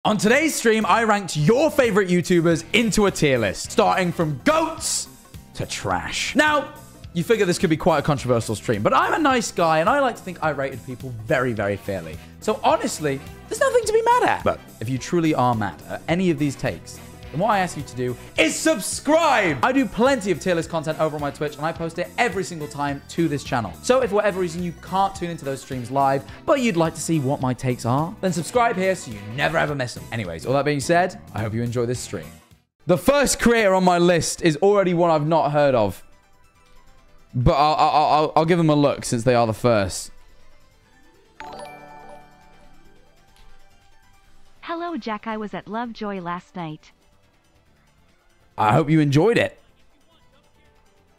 On today's stream, I ranked your favorite YouTubers into a tier list, starting from goats to trash. Now, you figure this could be quite a controversial stream, but I'm a nice guy, and I like to think I rated people very, very fairly. So honestly, there's nothing to be mad at. But if you truly are mad at any of these takes, then what I ask you to do is subscribe. I do plenty of tier list content over on my Twitch, and I post it every single time to this channel. So if for whatever reason you can't tune into those streams live, but you'd like to see what my takes are, then subscribe here so you never ever miss them. Anyways, all that being said, I hope you enjoy this stream. The first creator on my list is already one I've not heard of, but I'll give them a look since they are the first. Hello, Jack. I was at Lovejoy last night. I hope you enjoyed it.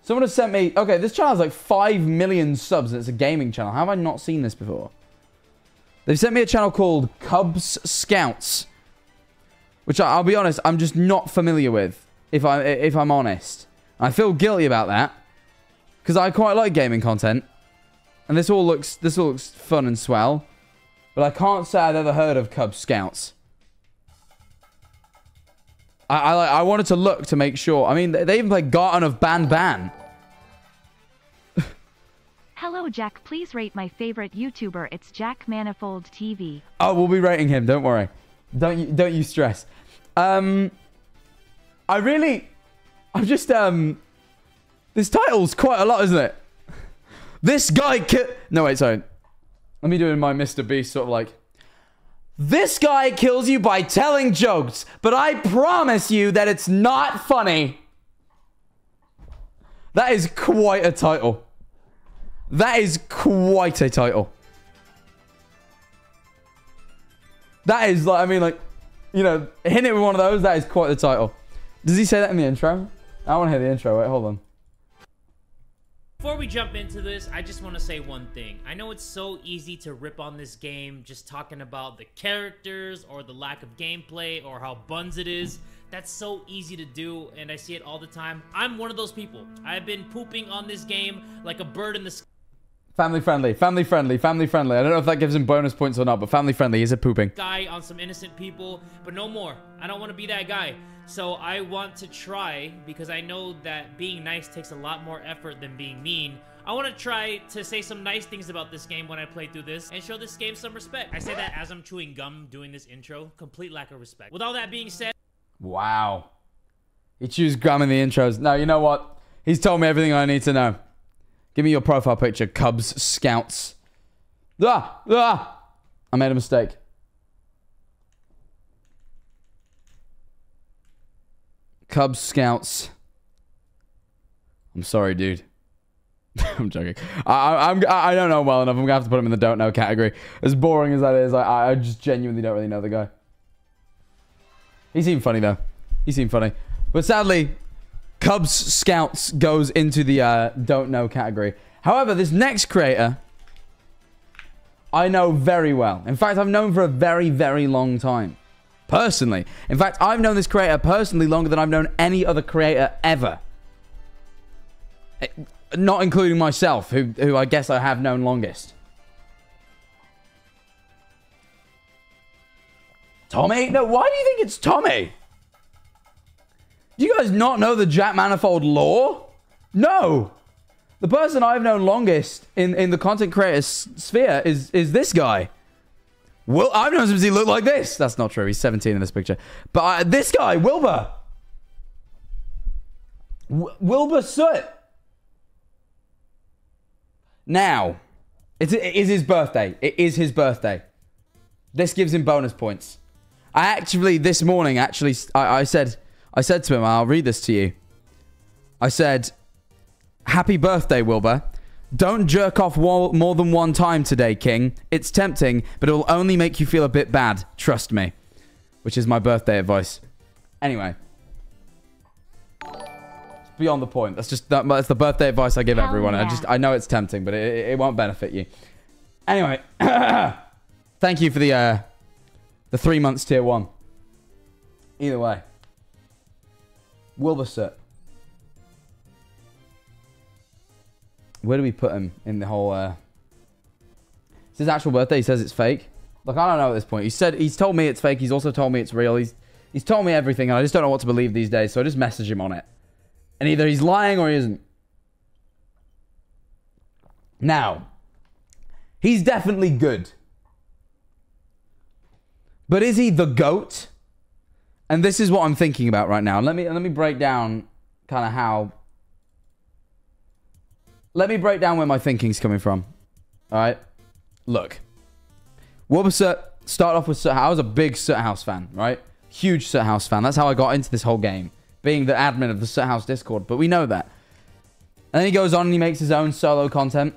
Someone has sent me... Okay, this channel has like 5 million subs and it's a gaming channel. How have I not seen this before? They've sent me a channel called Cubs Scouts, which I'll be honest, I'm just not familiar with, if I'm honest. I feel guilty about that because I quite like gaming content, and this all looks fun and swell, but I can't say I've ever heard of Cubs Scouts. I wanted to look to make sure. I mean, they even play Garden of Ban. Hello, Jack. Please rate my favorite YouTuber. It's Jack Manifold TV. Oh, we'll be rating him. Don't worry. Don't you stress. I'm just this title's quite a lot, isn't it? This guy No, wait, sorry. Let me do it in my Mr. Beast sort of like. This guy kills you by telling jokes, but I promise you that it's not funny. That is quite a title. That is quite a title. That is like, I mean, like, you know, hitting it with one of those, that is quite the title. Does he say that in the intro? I want to hear the intro. Wait, hold on. Before we jump into this, I just want to say one thing. I know it's so easy to rip on this game just talking about the characters or the lack of gameplay or how buns it is. That's so easy to do, and I see it all the time. I'm one of those people. I've been pooping on this game like a bird in the sky. Family friendly. I don't know if that gives him bonus points or not, but family friendly. Is it pooping? Guy on some innocent people, but no more. I don't want to be that guy. So I want to try, because I know that being nice takes a lot more effort than being mean. I want to try to say some nice things about this game when I play through this and show this game some respect. I say that as I'm chewing gum doing this intro. Complete lack of respect. With all that being said... Wow. He chews gum in the intros. No, you know what? He's told me everything I need to know. Give me your profile picture, Cubs Scouts. I made a mistake. Cubs Scouts. I'm sorry, dude. I'm joking. I don't know well enough. I'm gonna have to put him in the don't know category. As boring as that is, I just genuinely don't really know the guy. He seemed funny though. He seemed funny, but sadly, Cubs Scouts goes into the don't know category. However, this next creator, I know very well. In fact, I've known for a very, very long time. Personally. In fact, I've known this creator personally longer than I've known any other creator ever. Not including myself, who I guess I have known longest. Tommy? No, why do you think it's Tommy? Do you guys not know the Jack Manifold lore? No. The person I've known longest in the content creator sphere is this guy. Well, I've known him since he looked like this. That's not true. He's 17 in this picture. But this guy, Wilbur. Wilbur Soot. Now, it is his birthday. It is his birthday. This gives him bonus points. I actually, this morning, I said to him, I'll read this to you. I said, happy birthday, Wilbur. Don't jerk off more than one time today, King. It's tempting, but it will only make you feel a bit bad. Trust me. Which is my birthday advice. Anyway. It's beyond the point. That's the birthday advice I give everyone. Yeah. I know it's tempting, but it won't benefit you. Anyway. Thank you for the 3 months tier 1. Either way. Wilbur Soot. Where do we put him in the whole... It's his actual birthday. He says it's fake. Look, I don't know at this point. He's told me it's fake. He's also told me it's real. He's told me everything, and I just don't know what to believe these days. So I just message him on it. And either he's lying or he isn't. Now, he's definitely good. But is he the GOAT? And this is what I'm thinking about right now. Let me break down kind of how... Let me break down where my thinking's coming from. Alright? Look. Wilbur started off with Soot House. I was a big Soot House fan, right? Huge Soot House fan. That's how I got into this whole game. Being the admin of the Soot House Discord. But we know that. And then he goes on and he makes his own solo content.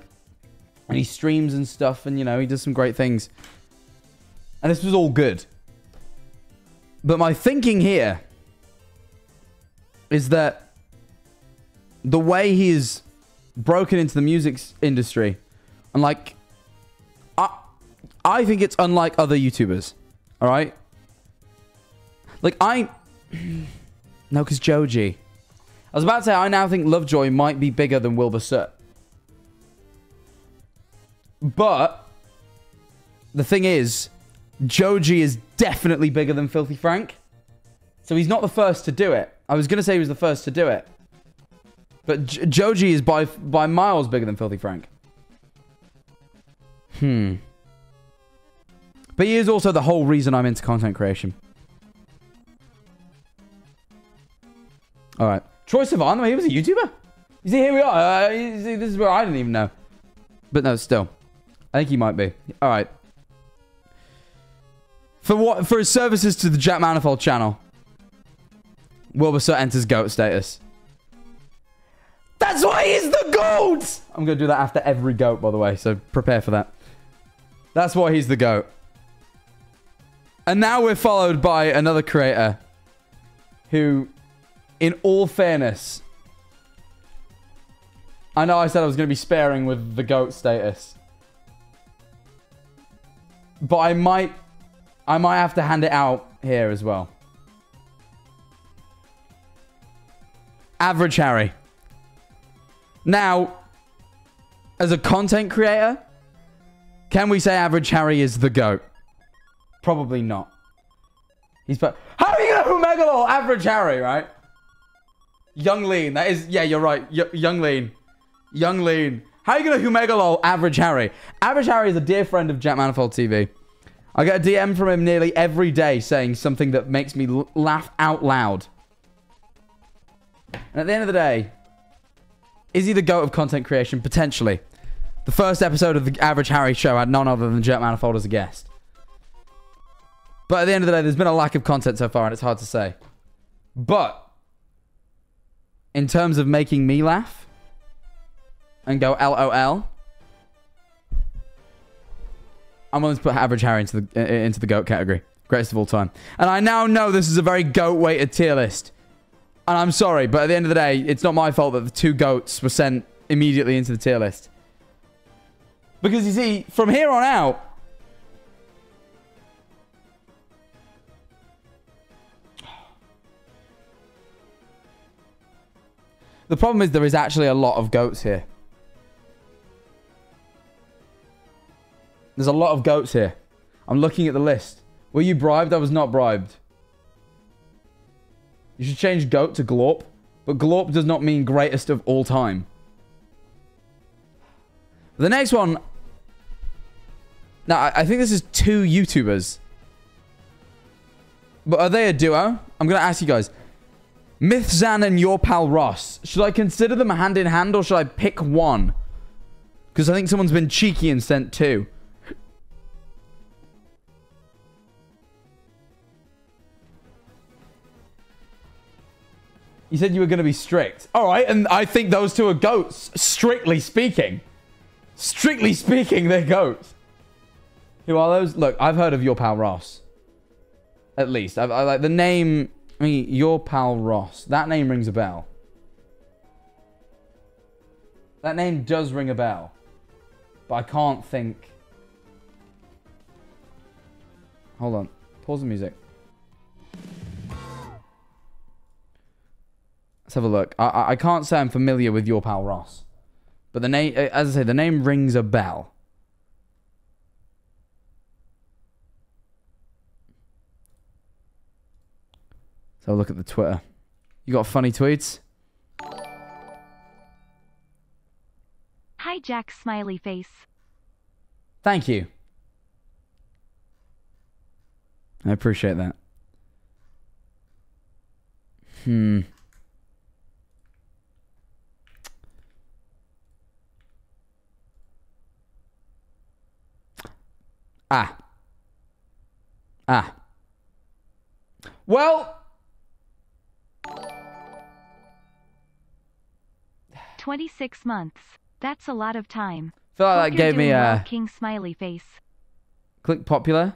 And he streams and stuff. And, you know, he does some great things. And this was all good. But my thinking here is that the way he is broken into the music industry, and like, I think it's unlike other YouTubers. All right? Like, no, because Joji. I was about to say, I now think Lovejoy might be bigger than Wilbur Soot. But the thing is, Joji is definitely bigger than Filthy Frank. So he's not the first to do it. I was going to say he was the first to do it. But Joji is by miles bigger than Filthy Frank. But he is also the whole reason I'm into content creation. Alright. Troye Sivan, he was a YouTuber? You see, here we are. You see, this is where I didn't even know. But no, still. I think he might be. Alright. For his services to the Jack Manifold channel, Wilbur Soot enters GOAT status. That's why he's the GOAT! I'm going to do that after every GOAT, by the way, so prepare for that. That's why he's the GOAT. And now we're followed by another creator who, in all fairness, I know I said I was going to be sparing with the GOAT status, but I might have to hand it out here as well. Average Harry. Now, as a content creator, can we say Average Harry is the GOAT? Probably not. How are you going to Humegalo Average Harry, right? Young Lean. That is... Yeah, you're right. Young Lean. Young Lean. How are you going to Humegalo Average Harry? Average Harry is a dear friend of Jack Manifold TV. I get a DM from him nearly every day saying something that makes me laugh out loud. And at the end of the day, is he the GOAT of content creation? Potentially. The first episode of the Average Harry show had none other than Jack Manifold as a guest. But at the end of the day, there's been a lack of content so far, and it's hard to say. But, in terms of making me laugh, and go LOL, I'm willing to put Average Harry into the GOAT category. Greatest of all time. And I now know this is a very GOAT-weighted tier list. And I'm sorry, but at the end of the day, it's not my fault that the two GOATs were sent immediately into the tier list. Because you see, from here on out, the problem is there is actually a lot of GOATs here. There's a lot of GOATs here. I'm looking at the list. Were you bribed? I was not bribed. You should change GOAT to Glorp. But Glorp does not mean greatest of all time. The next one... Now, I think this is two YouTubers. But are they a duo? I'm going to ask you guys. Mythzan and Your Pal Ross. Should I consider them hand in hand or should I pick one? Because I think someone's been cheeky and sent two. You said you were going to be strict. Alright, and I think those two are GOATs. Strictly speaking. Strictly speaking, they're GOATs. Who are those? Look, I've heard of Your Pal Ross. At least. I like the name... I mean, Your Pal Ross. That name rings a bell. That name does ring a bell. But I can't think... Hold on. Pause the music. Let's have a look. I can't say I'm familiar with Your Pal Ross. But the name, as I say, the name rings a bell. So look at the Twitter. You got funny tweets? Hi, Jack smiley face. Thank you. I appreciate that. Well, 26 months. That's a lot of time. I feel like Hope that you're gave me doing well, a King smiley face. click popular.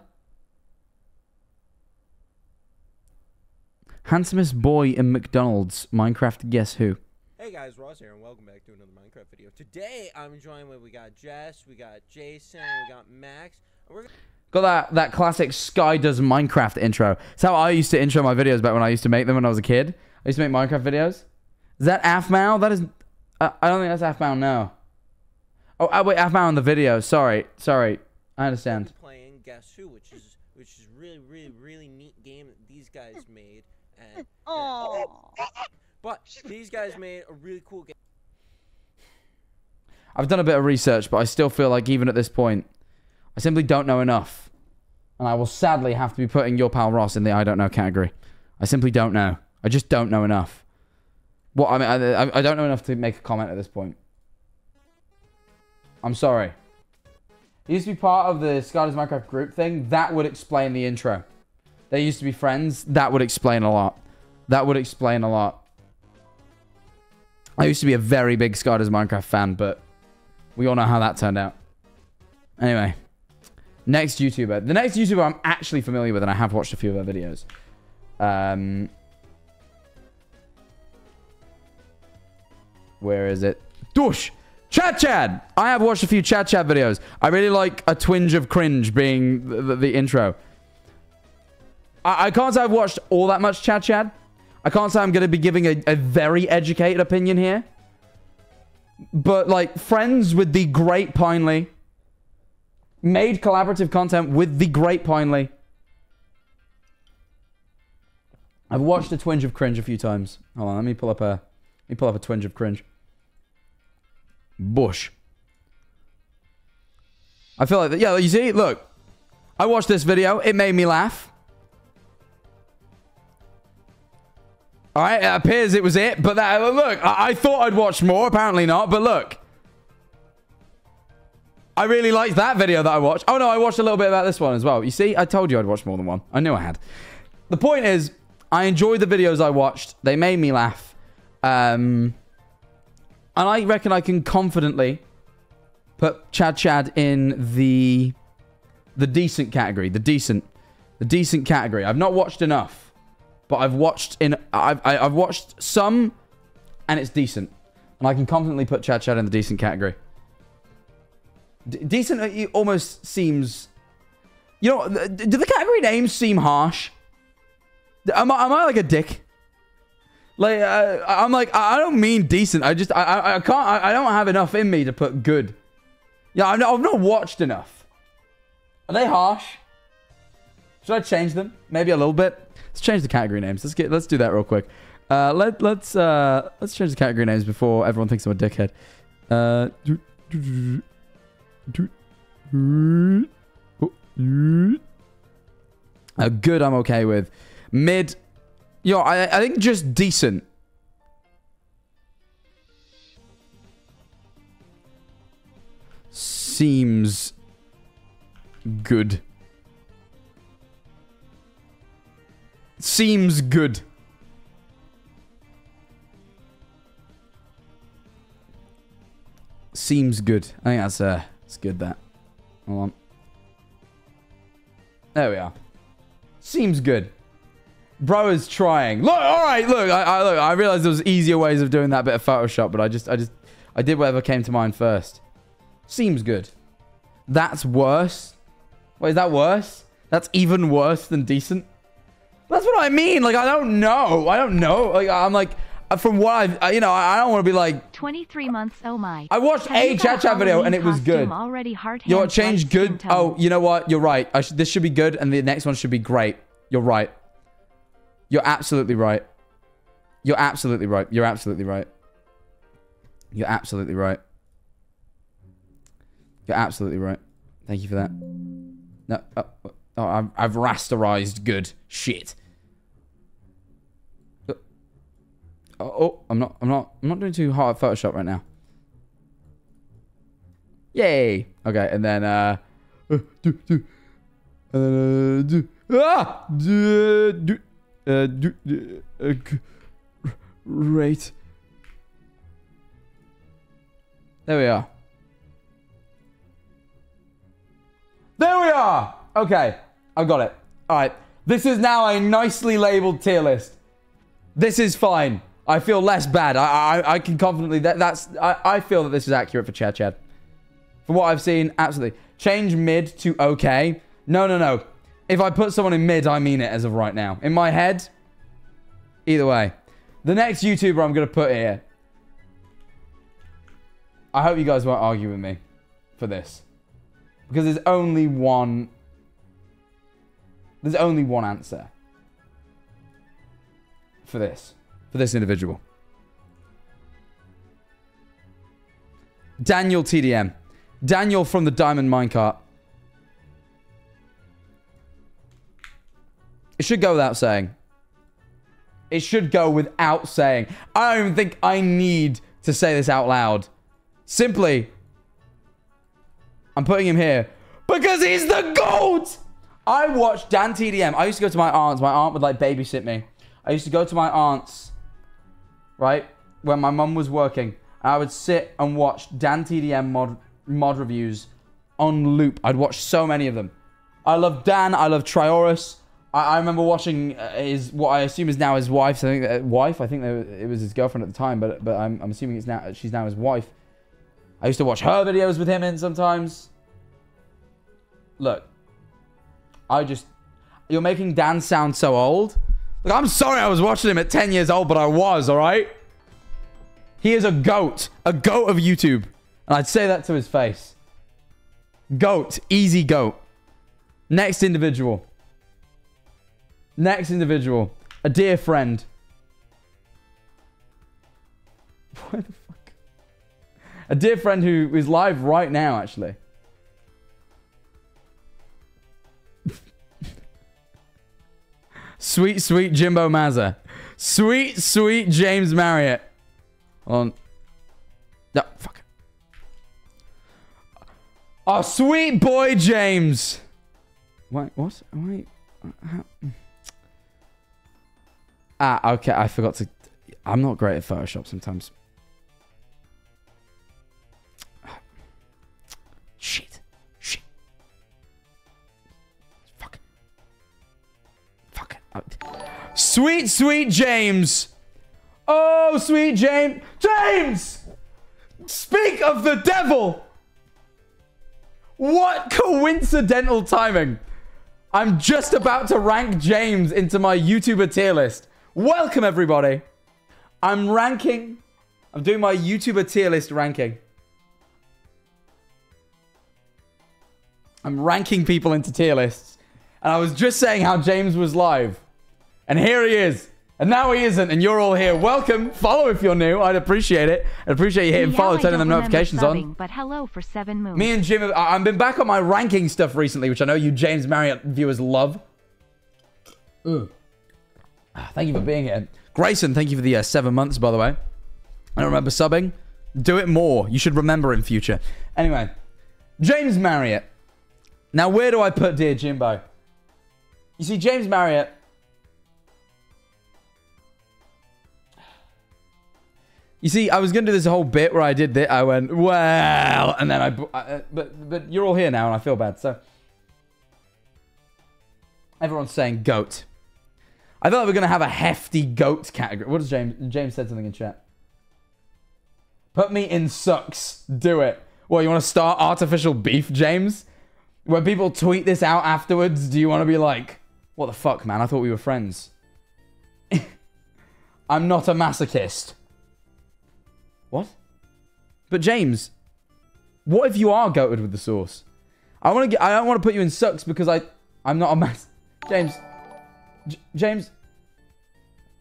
Handsomest boy in McDonald's. Minecraft guess who? Hey guys, Ross here, and welcome back to another Minecraft video. Today, I'm enjoying what we got Jess, we got Jason, we got Max, and we're Got that classic Sky Does Minecraft intro. It's how I used to intro my videos back when I used to make them when I was a kid. I used to make Minecraft videos. Is that Afmao? That is... I don't think that's Afmao, no. Oh, wait, Afmao on the video. Sorry. I understand. playing Guess Who, which is really neat game that these guys made. And, but these guys made a really cool game. I've done a bit of research, but I still feel like even at this point, I simply don't know enough. And I will sadly have to be putting your pal Ross in the I don't know category. I simply don't know. I just don't know enough. What I mean, I don't know enough to make a comment at this point. I'm sorry. He used to be part of the Sky Does Minecraft group thing. That would explain the intro. They used to be friends. That would explain a lot. That would explain a lot. I used to be a very big Sky Does Minecraft fan, but we all know how that turned out. Anyway. Next YouTuber. The next YouTuber I'm actually familiar with, and I have watched a few of their videos. Where is it? Doosh! Chad! I have watched a few Chad videos. I really like a twinge of cringe being the intro. I can't say I've watched all that much Chad. I can't say I'm going to be giving a very educated opinion here. But, like, friends with the great Pinely. Made collaborative content with the great Pinely. I've watched a twinge of cringe a few times. Hold on, let me pull up a twinge of cringe. Bush. I feel like that. Yeah, you see, look. I watched this video. It made me laugh. All right, it appears it was it, but that look, I thought I'd watch more. Apparently not, but look. I really liked that video that I watched. Oh, no, I watched a little bit about this one as well. You see, I told you I'd watch more than one. I knew I had. The point is, I enjoyed the videos I watched. They made me laugh. And I reckon I can confidently put Chad in the decent category. The decent category. I've not watched enough, but I've watched I've watched some, and it's decent. And I can confidently put Chad in the decent category. Decent it almost seems... You know, do the category names seem harsh? Am I like a dick? Like, I'm like, I don't mean decent. I can't, I don't have enough in me to put good. Yeah, I've not watched enough. Are they harsh? Should I change them? Maybe a little bit. Let's change the category names. Let's do that real quick. Let's change the category names before everyone thinks I'm a dickhead. Good, I'm okay with. Mid, yo, I think just decent. Seems good. Seems good. Seems good. I think that's good, that. Hold on. There we are. Seems good. Bro is trying. Look, all right, look. I realized there was easier ways of doing that bit of Photoshop, but I did whatever came to mind first. Seems good. That's worse. Wait, is that worse? That's even worse than decent? That's what I mean. Like, I don't know. Like, I'm like, from what I don't want to be like 23 months. Oh my. I watched a chat video and it was good. Already hard. You know what? Change good. Oh, you know what? You're right. This should be good and the next one should be great. You're right. You're absolutely right. You're absolutely right. You're absolutely right. You're absolutely right. You're absolutely right. Thank you for that. No, I've rasterized good shit. I'm not doing too hard at Photoshop right now. Yay. Okay, and then right. There we are. There we are. Okay, I got it. All right. This is now a nicely labeled tier list. This is fine. I feel less bad. I can confidently I feel that this is accurate for Chad. For what I've seen, absolutely. Change mid to okay. No. If I put someone in mid, I mean it as of right now. In my head, either way. The next YouTuber I'm going to put here. I hope you guys won't argue with me for this. Because there's only one answer for this individual. Daniel TDM. Daniel from the Diamond Minecart. It should go without saying. It should go without saying. I don't even think I need to say this out loud. Simply, I'm putting him here because he's the GOAT! I watched Dan TDM. I used to go to my aunt's. My aunt would like babysit me. I used to go to my aunt's, right, when my mum was working. And I would sit and watch Dan TDM mod reviews on loop. I'd watch so many of them. I love Dan. I love Trioris. I remember watching what I assume is now his wife. I think it was his girlfriend at the time, but I'm assuming she's now his wife. I used to watch her videos with him in sometimes. Look, you're making Dan sound so old. Look, I'm sorry I was watching him at 10 years old, but I was, all right? He is a goat of YouTube. And I'd say that to his face. Goat, easy goat. Next individual. A dear friend. Where the fuck? A dear friend who is live right now, actually. Sweet Jimbo Mazza. Sweet James Marriott. Hold on. No, fuck. Oh, sweet boy James. Wait, what? Wait. Okay, I forgot to... I'm not great at Photoshop sometimes. Shit. Fuck. Sweet James. Oh, sweet James. James! Speak of the devil! What coincidental timing. I'm just about to rank James into my YouTuber tier list. Welcome, everybody. I'm doing my YouTuber tier list ranking. I'm ranking people into tier lists. And I was just saying how James was live. And here he is. And now he isn't, and you're all here. Welcome. Follow if you're new. I'd appreciate it. I'd appreciate you hitting follow, turning them notifications on. But hello for 7 moons. Me and Jim, I've been back on my ranking stuff recently, which I know you James Marriott viewers love. Thank you for being here. Grayson, thank you for the 7 months, by the way. I don't remember subbing. Do it more. You should remember in future. Anyway, James Marriott. Now, where do I put Dear Jimbo? You see, James Marriott... You see, I was going to do this whole bit where I did this. I went, well, and then but you're all here now and I feel bad. So everyone's saying goat. I thought we were going to have a hefty goat category. What does James said something in chat. Put me in sucks. Do it. Well, you want to start artificial beef, James? When people tweet this out afterwards, do you want to be like, what the fuck, man? I thought we were friends. I'm not a masochist. What? But James, what if you are goated with the sauce? I don't want to put you in sucks because I'm not a James.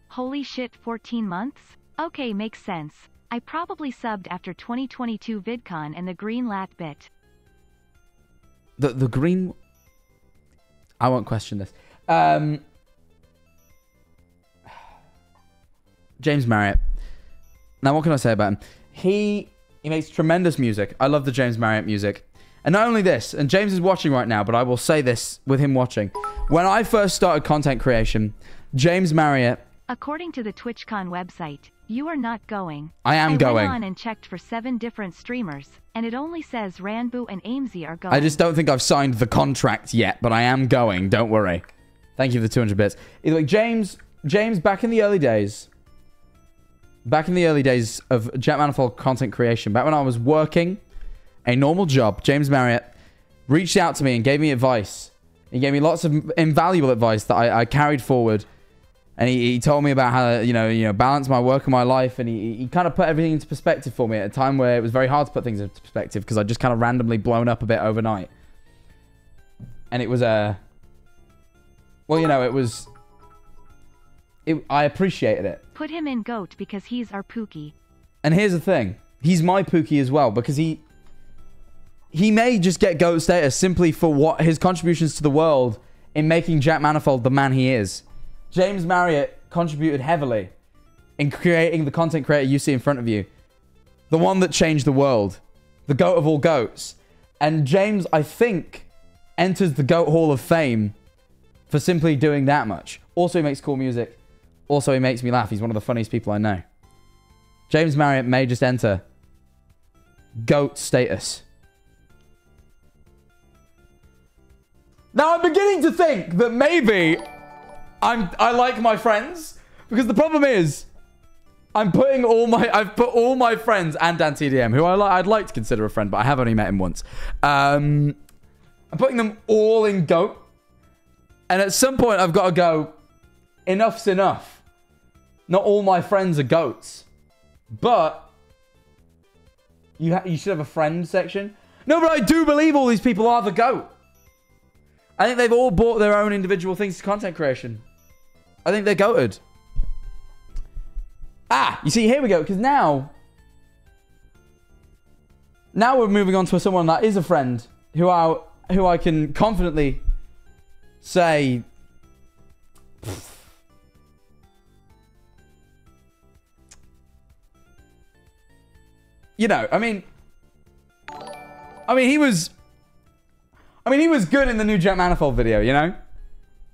Holy shit, 14 months? Okay, makes sense. I probably subbed after 2022 VidCon and the green lat bit. The green... I won't question this. James Marriott. Now, what can I say about him? He makes tremendous music. I love the James Marriott music. And not only this, and James is watching right now, but I will say this with him watching. When I first started content creation, James Marriott... According to the TwitchCon website, you are not going. I am going. I went on and checked for 7 different streamers, and it only says Ranboo and Amesy are going. I just don't think I've signed the contract yet, but I am going. Don't worry. Thank you for the 200 bits. Either way, James, back in the early days... Back in the early days of Jack Manifold content creation, back when I was working a normal job, James Marriott reached out to me and gave me advice. He gave me lots of invaluable advice that I carried forward. And he told me about how, you know, balance my work and my life. And he kind of put everything into perspective for me at a time where it was very hard to put things into perspective because I just kind of randomly blown up a bit overnight. And it was well, you know, it was... I appreciated it. Put him in GOAT because he's our Pookie. And here's the thing. He's my Pookie as well because he may just get GOAT status simply for what his contributions to the world in making Jack Manifold the man he is. James Marriott contributed heavily in creating the content creator you see in front of you. The one that changed the world. The GOAT of all GOATs. And James, I think, enters the GOAT Hall of Fame for simply doing that much. Also, he makes cool music. Also, he makes me laugh. He's one of the funniest people I know. James Marriott may just enter GOAT status. Now, I'm beginning to think that maybe I like my friends. Because the problem is, I've put all my friends and Dan TDM, who I'd like to consider a friend, but I have only met him once. I'm putting them all in GOAT. And at some point, I've got to go, enough's enough. Not all my friends are GOATs. But you should have a friend section. No, but I do believe all these people are the GOAT. I think they've all brought their own individual things to content creation. I think they're GOATed. Ah, you see, here we go. Because now we're moving on to someone that is a friend who I can confidently say... You know, I mean, he was good in the new Jack Manifold video, you know?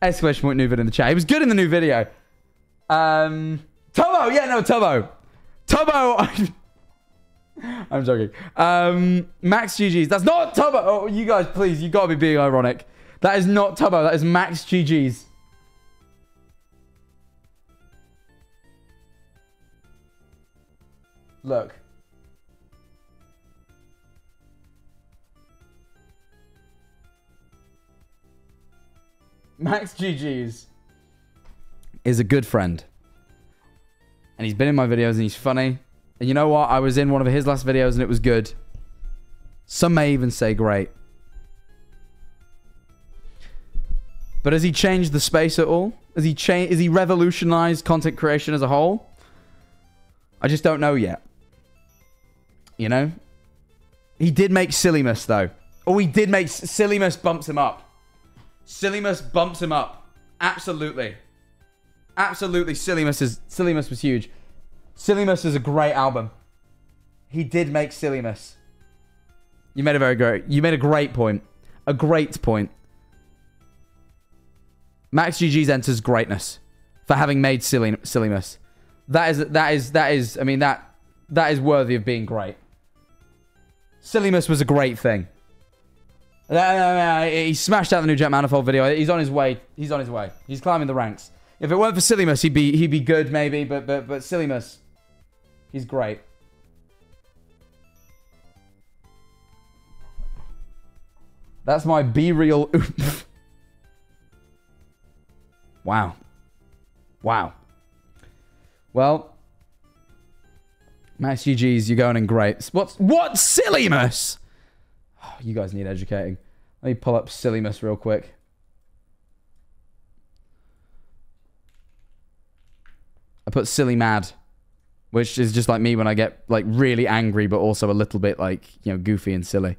Exclamation point new vid in the chat. He was good in the new video. Tubbo, yeah, no, Tubbo. Tubbo, I'm joking. Max GG's. That's not Tubbo. Oh, you guys, please, you gotta be being ironic. That is not Tubbo. That is Max GG's. Look. Max GG's is a good friend. And he's been in my videos and he's funny. And you know what? I was in one of his last videos and it was good. Some may even say great. But has he changed the space at all? Has he revolutionized content creation as a whole? I just don't know yet. You know? He did make Sillymus though. Oh, he did make... Sillymus bumps him up. Sillymus bumps him up. Absolutely. Absolutely. Sillymus was huge. Sillymus is a great album. He did make Sillymus. You made a great point. A great point. Max GG's enters greatness for having made Sillymus. That is I mean that is worthy of being great. Sillymus was a great thing. He smashed out the new Jack Manifold video. He's on his way. He's on his way. He's climbing the ranks. If it weren't for Sillymus, he'd be good maybe, but Sillymus, he's great. That's my B-Real. Wow. Wow. Well, Max GG's, you're going in great. What Sillymus? You guys need educating. Let me pull up Sillymus real quick. put silly mad, which is just like me when I get like really angry, but also a little bit like, you know, goofy and silly.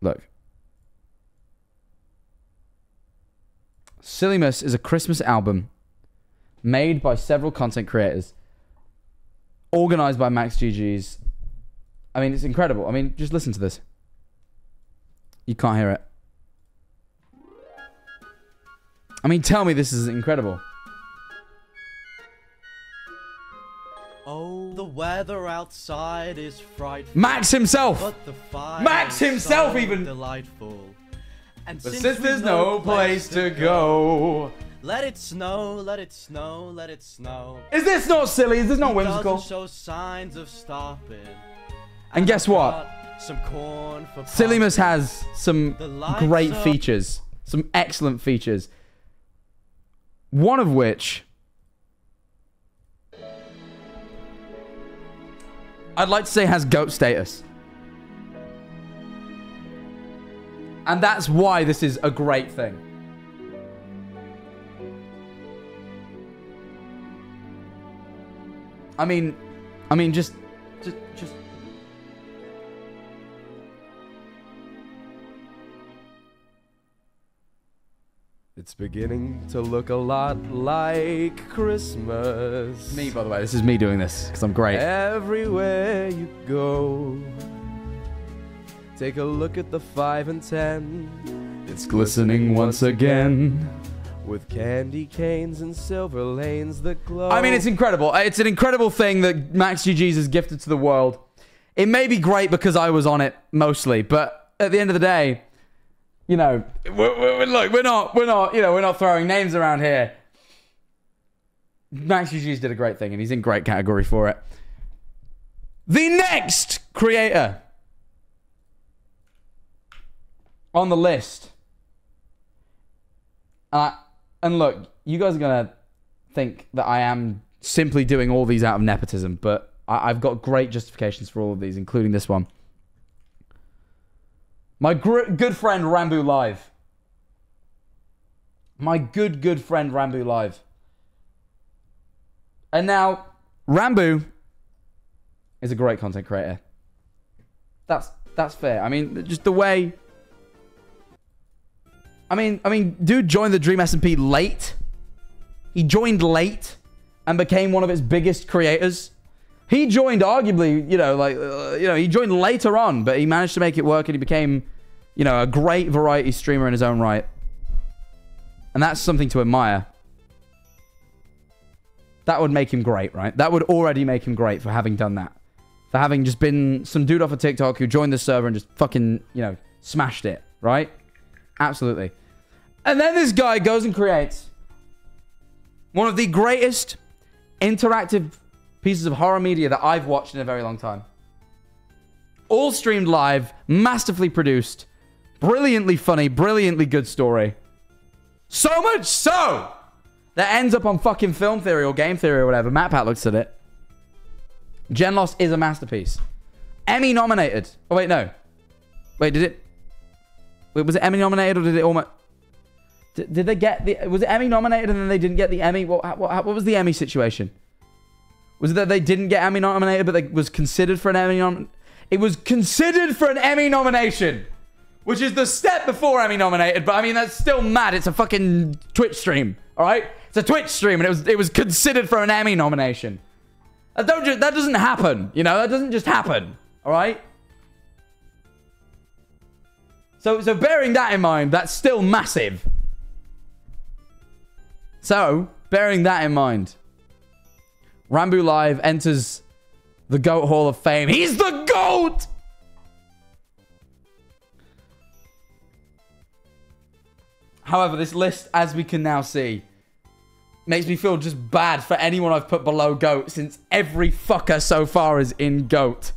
Look. Sillymas is a Christmas album made by several content creators, organized by Max GG's. I mean, it's incredible. I mean, just listen to this. You can't hear it. I mean, tell me this is incredible. Oh, the weather outside is frightful. Max himself! But the fire Max himself so even! Delightful. And But since there's no place to go... Let it snow, let it snow, let it snow. Is this not silly? Is this not whimsical? Doesn't show signs of stopping. And guess what? Got some corn for Sillymas popping. has some The lights great are- features. Some excellent features. One of which... I'd like to say has GOAT status. And that's why this is a great thing. I mean, just. It's beginning to look a lot like Christmas. Me, by the way, this is me doing this because I'm great. Everywhere you go, take a look at the 5 and 10. It's glistening once again. With candy canes and silver lanes that glow. I mean, it's incredible. It's an incredible thing that Max GG's has gifted to the world. It may be great because I was on it mostly, but at the end of the day, you know, look, we're not throwing names around here. Max GG's did a great thing, and he's in great category for it. The next creator on the list. And look, you guys are going to think that I am simply doing all these out of nepotism, but I've got great justifications for all of these, including this one. My good friend Rambo Live. My good friend Rambo Live. And now, Rambo is a great content creator. That's fair. I mean, just the way... I mean, dude joined the Dream SMP late. He joined late and became one of its biggest creators. He joined arguably, he joined later on, but he managed to make it work and he became, a great variety streamer in his own right. And that's something to admire. That would make him great, right? That would already make him great for having done that. For having just been some dude off of TikTok who joined the server and just fucking, smashed it, right? Absolutely. And then this guy goes and creates one of the greatest interactive pieces of horror media that I've watched in a very long time. All streamed live, masterfully produced, brilliantly funny, brilliantly good story. So much so that ends up on fucking Film Theory or Game Theory or whatever. MatPat looks at it. Genloss is a masterpiece. Emmy nominated. Oh, wait, no. Wait, did it... Wait, was it Emmy nominated or did it almost... Did they get the... Was it Emmy nominated and then they didn't get the Emmy? What was the Emmy situation? Was it that they didn't get Emmy nominated but they was considered for an Emmy nomination? It was considered for an Emmy nomination! Which is the step before Emmy nominated, but I mean, that's still mad. It's a fucking Twitch stream, alright? It's a Twitch stream and it was considered for an Emmy nomination. That doesn't happen, That doesn't just happen, alright? So bearing that in mind, that's still massive. So, bearing that in mind, Rambo Live enters the GOAT Hall of Fame. He's the GOAT! However, this list, as we can now see, makes me feel just bad for anyone I've put below GOAT, since every fucker so far is in GOAT.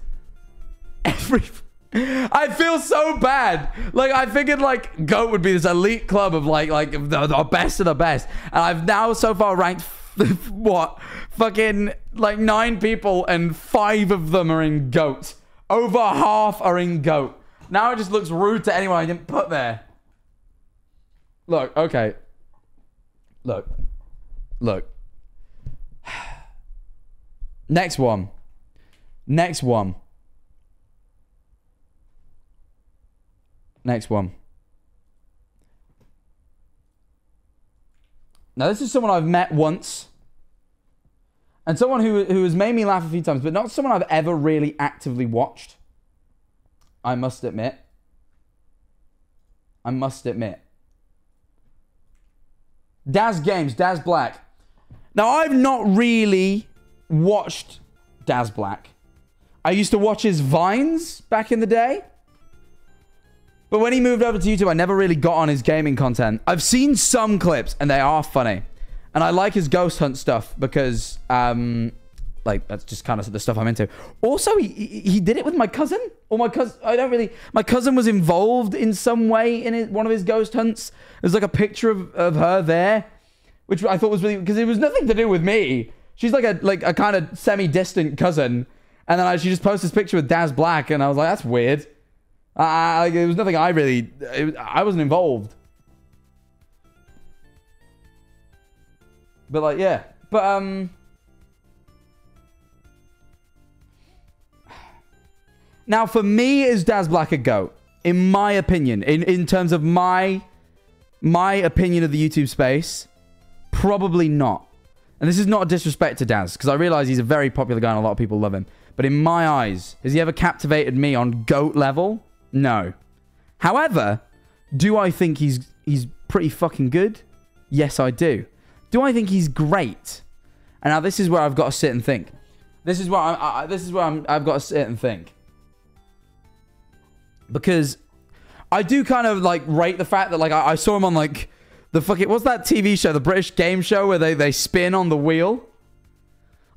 I feel so bad. Like, I figured, GOAT would be this elite club of, the best of the best. And I've now so far ranked, what? Fucking, 9 people and 5 of them are in GOAT. Over half are in GOAT. Now it just looks rude to anyone I didn't put there. Look, okay. Look. Next one. Next one. Now, this is someone I've met once. And someone who has made me laugh a few times, but not someone I've ever really actively watched. I must admit. Daz Games, Daz Black. Now, I've not really watched Daz Black. I used to watch his Vines back in the day. But when he moved over to YouTube, I never really got on his gaming content. I've seen some clips, and they are funny. And I like his ghost hunt stuff because, like, that's just kind of the stuff I'm into. Also, he did it with my cousin. Or my cousin, my cousin was involved in some way in one of his ghost hunts. There's like a picture of her there, which I thought was really, because it was nothing to do with me. She's like a kind of semi-distant cousin. And then she just posted this picture with Daz Black, and I was like, that's weird. It was nothing I wasn't involved. But like, yeah. But, now, for me, is Daz Black a GOAT? In my opinion, in terms of my opinion of the YouTube space, probably not. And this is not a disrespect to Daz, because I realize he's a very popular guy and a lot of people love him. But in my eyes, has he ever captivated me on GOAT level? No. However, do I think he's pretty fucking good? Yes, I do. Do I think he's great? And now this is where I've got to sit and think. This is where I've got to sit and think. Because I do kind of like rate the fact that like I saw him on like the fucking, what's that TV show, the British game show where they spin on the wheel?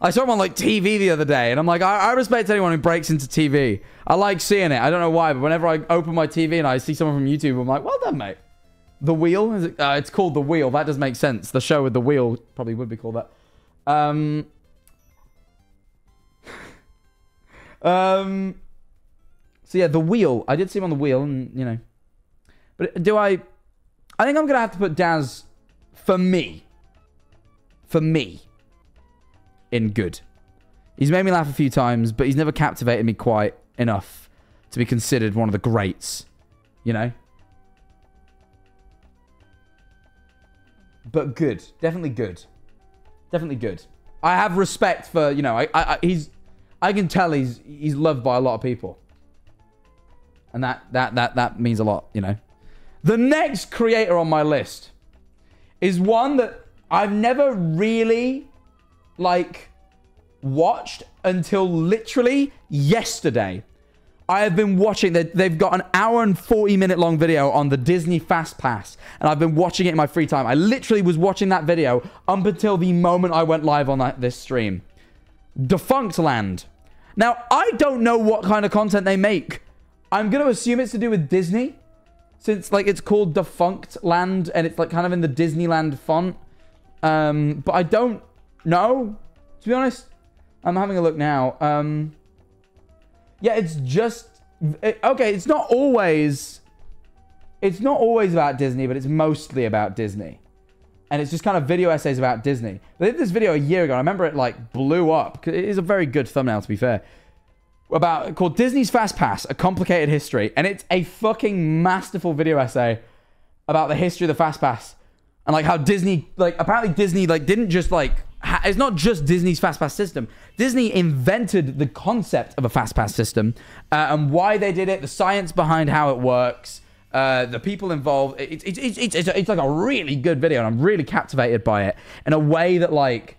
I saw him on like TV the other day, and I'm like, I respect anyone who breaks into TV. I like seeing it. I don't know why, but whenever I open my TV and I see someone from YouTube, I'm like, well done, mate. The Wheel? Is it? It's called The Wheel. That does make sense. The show with the wheel probably would be called that. So yeah, The Wheel. I did see him on The Wheel, and you know. But I think I'm gonna have to put Daz for me. In good. He's made me laugh a few times, but he's never captivated me quite enough to be considered one of the greats. You know? But good. Definitely good. Definitely good. I have respect for, you know, I can tell he's loved by a lot of people. And that means a lot, you know. The next creator on my list is one that I've never really like watched until literally yesterday. I have been watching they've got an hour and 40-minute long video on the Disney Fast Pass, and I've been watching it in my free time. I literally was watching that video up until the moment I went live on this stream. Defunct Land. Now, I don't know what kind of content they make. I'm going to assume it's to do with Disney, since like it's called Defunct Land and it's like kind of in the Disneyland font. But I don't know, to be honest. I'm having a look now. Yeah, it's just okay. It's not always about Disney, but it's mostly about Disney, and it's just kind of video essays about Disney. They did this video a year ago. I remember it like blew up. It is a very good thumbnail, to be fair. Called Disney's Fast Pass: A Complicated History, and it's a fucking masterful video essay about the history of the Fast Pass and like how Disney, like apparently Disney like didn't just like. It's not just Disney's Fast Pass system. Disney invented the concept of a Fast Pass system and why they did it, the science behind how it works, the people involved. It's like a really good video, and I'm really captivated by it in a way that like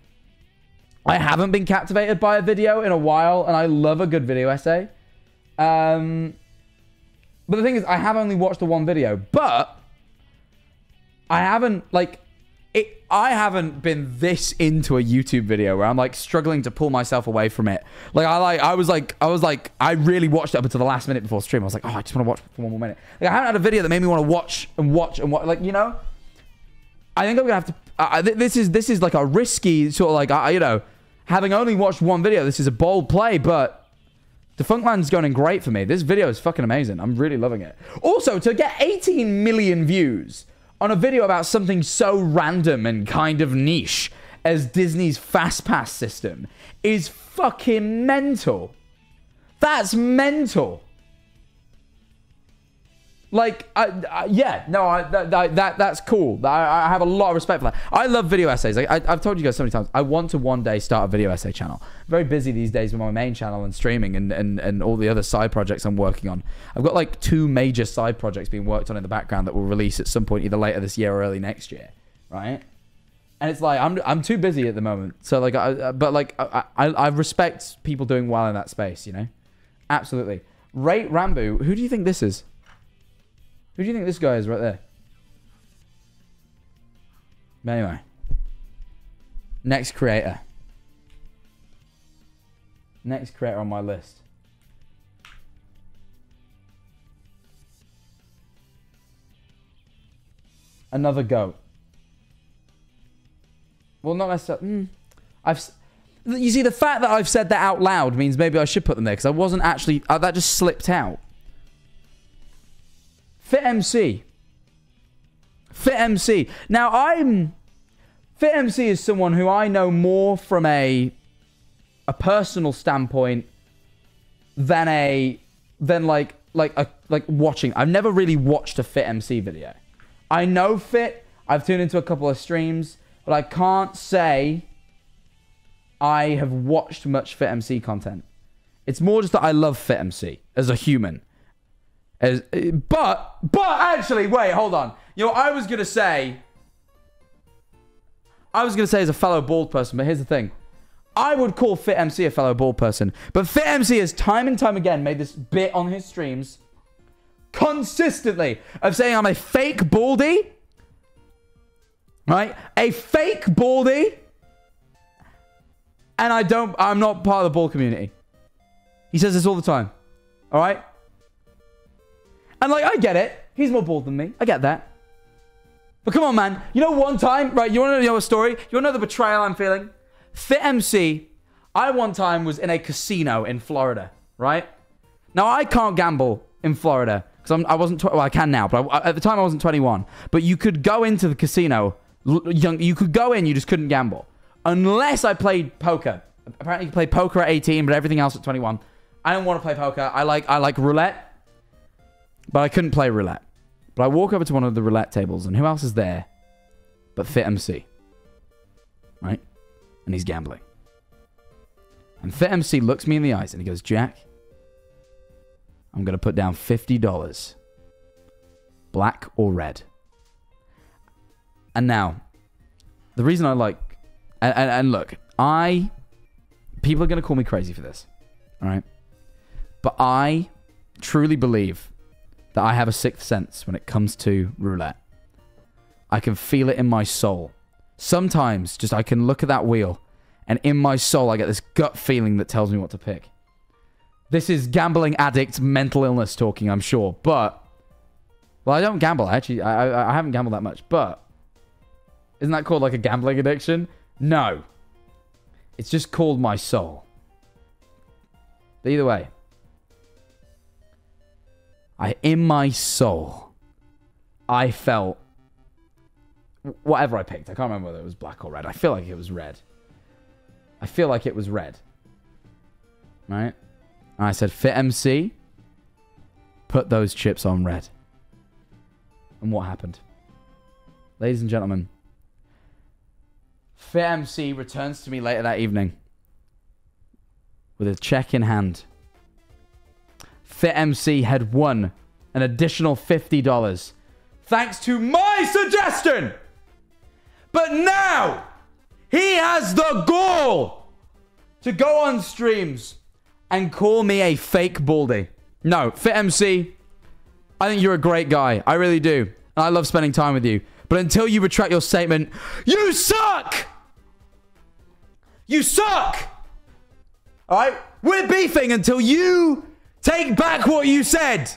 I haven't been captivated by a video in a while, and I love a good video essay. But the thing is, I have only watched the one video, but I haven't like. I haven't been this into a YouTube video where I'm like struggling to pull myself away from it. Like I was like I really watched it up until the last minute before stream. I was like, oh, I just want to watch for one more minute. Like I haven't had a video that made me want to watch and watch. Like, you know, I think I'm gonna have to. This is like a risky sort of like you know, having only watched one video. This is a bold play, but Defunctland's going great for me. This video is fucking amazing. I'm really loving it. Also, to get 18 million views on a video about something so random and kind of niche as Disney's Fast Pass system is fucking mental. That's mental. Like, yeah, no, that's cool. I have a lot of respect for that. I love video essays. I've told you guys so many times. I want to one day start a video essay channel. I'm very busy these days with my main channel and streaming and all the other side projects I'm working on. I've got like 2 major side projects being worked on in the background that will release at some point either later this year or early next year, right? And it's like I'm too busy at the moment. So like, I respect people doing well in that space, you know? Absolutely. Rate Rambo. Who do you think this is? Who do you think this guy is right there? Anyway. Next creator. Next creator on my list. Another goat. Well, not necessarily. You see, the fact that I've said that out loud means maybe I should put them there because I wasn't actually. That just slipped out. Fit MC. Fit MC. Now, Fit MC is someone who I know more from a personal standpoint than like watching. I've never really watched a Fit MC video. I know Fit. I've tuned into a couple of streams, but I can't say I have watched much Fit MC content. It's more just that I love Fit MC as a human. But actually, wait, hold on. You know, I was gonna say as a fellow bald person, but here's the thing. I would call Fit MC a fellow bald person, but Fit MC has time and time again made this bit on his streams consistently of saying I'm a fake baldy, right? A fake baldy, and I'm not part of the bald community. He says this all the time, all right? And like, I get it. He's more bald than me. I get that. But come on, man. You know one time, right? You want to know a story? You want to know the betrayal I'm feeling? Fit MC, I one time was in a casino in Florida, right? Now, I can't gamble in Florida because I wasn't, well, I can now, but at the time I wasn't 21. But you could go into the casino, you could go in, you just couldn't gamble. Unless I played poker. Apparently you can play poker at 18, but everything else at 21. I don't want to play poker. I like roulette. But I couldn't play roulette. But I walk over to one of the roulette tables, and who else is there but Fit MC? Right? And he's gambling. And Fit MC looks me in the eyes, and he goes, Jack, I'm going to put down $50. Black or red. And now, the reason I like... And look, people are going to call me crazy for this. All right? But I truly believe that I have a sixth sense when it comes to roulette. I can feel it in my soul. Sometimes, just I can look at that wheel, and in my soul, I get this gut feeling that tells me what to pick. This is gambling addict mental illness talking, I'm sure. But, well, I don't gamble, actually. I haven't gambled that much. But, isn't that called like a gambling addiction? No. It's just called my soul. But either way, in my soul, I felt whatever I picked. I can't remember whether it was black or red. I feel like it was red. Right? And I said, Fit MC, put those chips on red. And what happened? Ladies and gentlemen, Fit MC returns to me later that evening with a check in hand. Fit MC had won an additional $50 thanks to my suggestion. But now he has the gall to go on streams and call me a fake baldy. No, Fit MC, I think you're a great guy. I really do. And I love spending time with you. But until you retract your statement, you suck! You suck! All right? We're beefing until you take back what you said.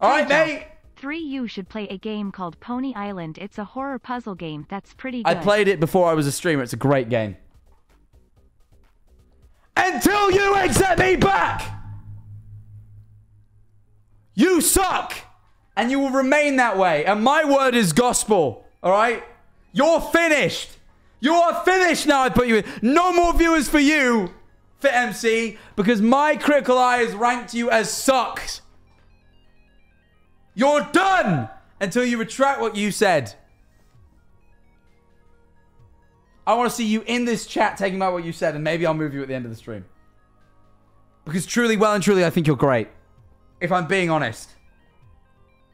All right, mate? 3U should play a game called Pony Island. It's a horror puzzle game that's pretty good. I played it before I was a streamer. It's a great game. until you accept me back. You suck. And you will remain that way. And my word is gospel. All right? You're finished. You are finished now. I put you in. No more viewers for you, Fit MC, because my critical eye has ranked you as sucks. You're done until you retract what you said. I want to see you in this chat taking about what you said, and maybe I'll move you at the end of the stream. Because truly, well and truly, I think you're great. If I'm being honest.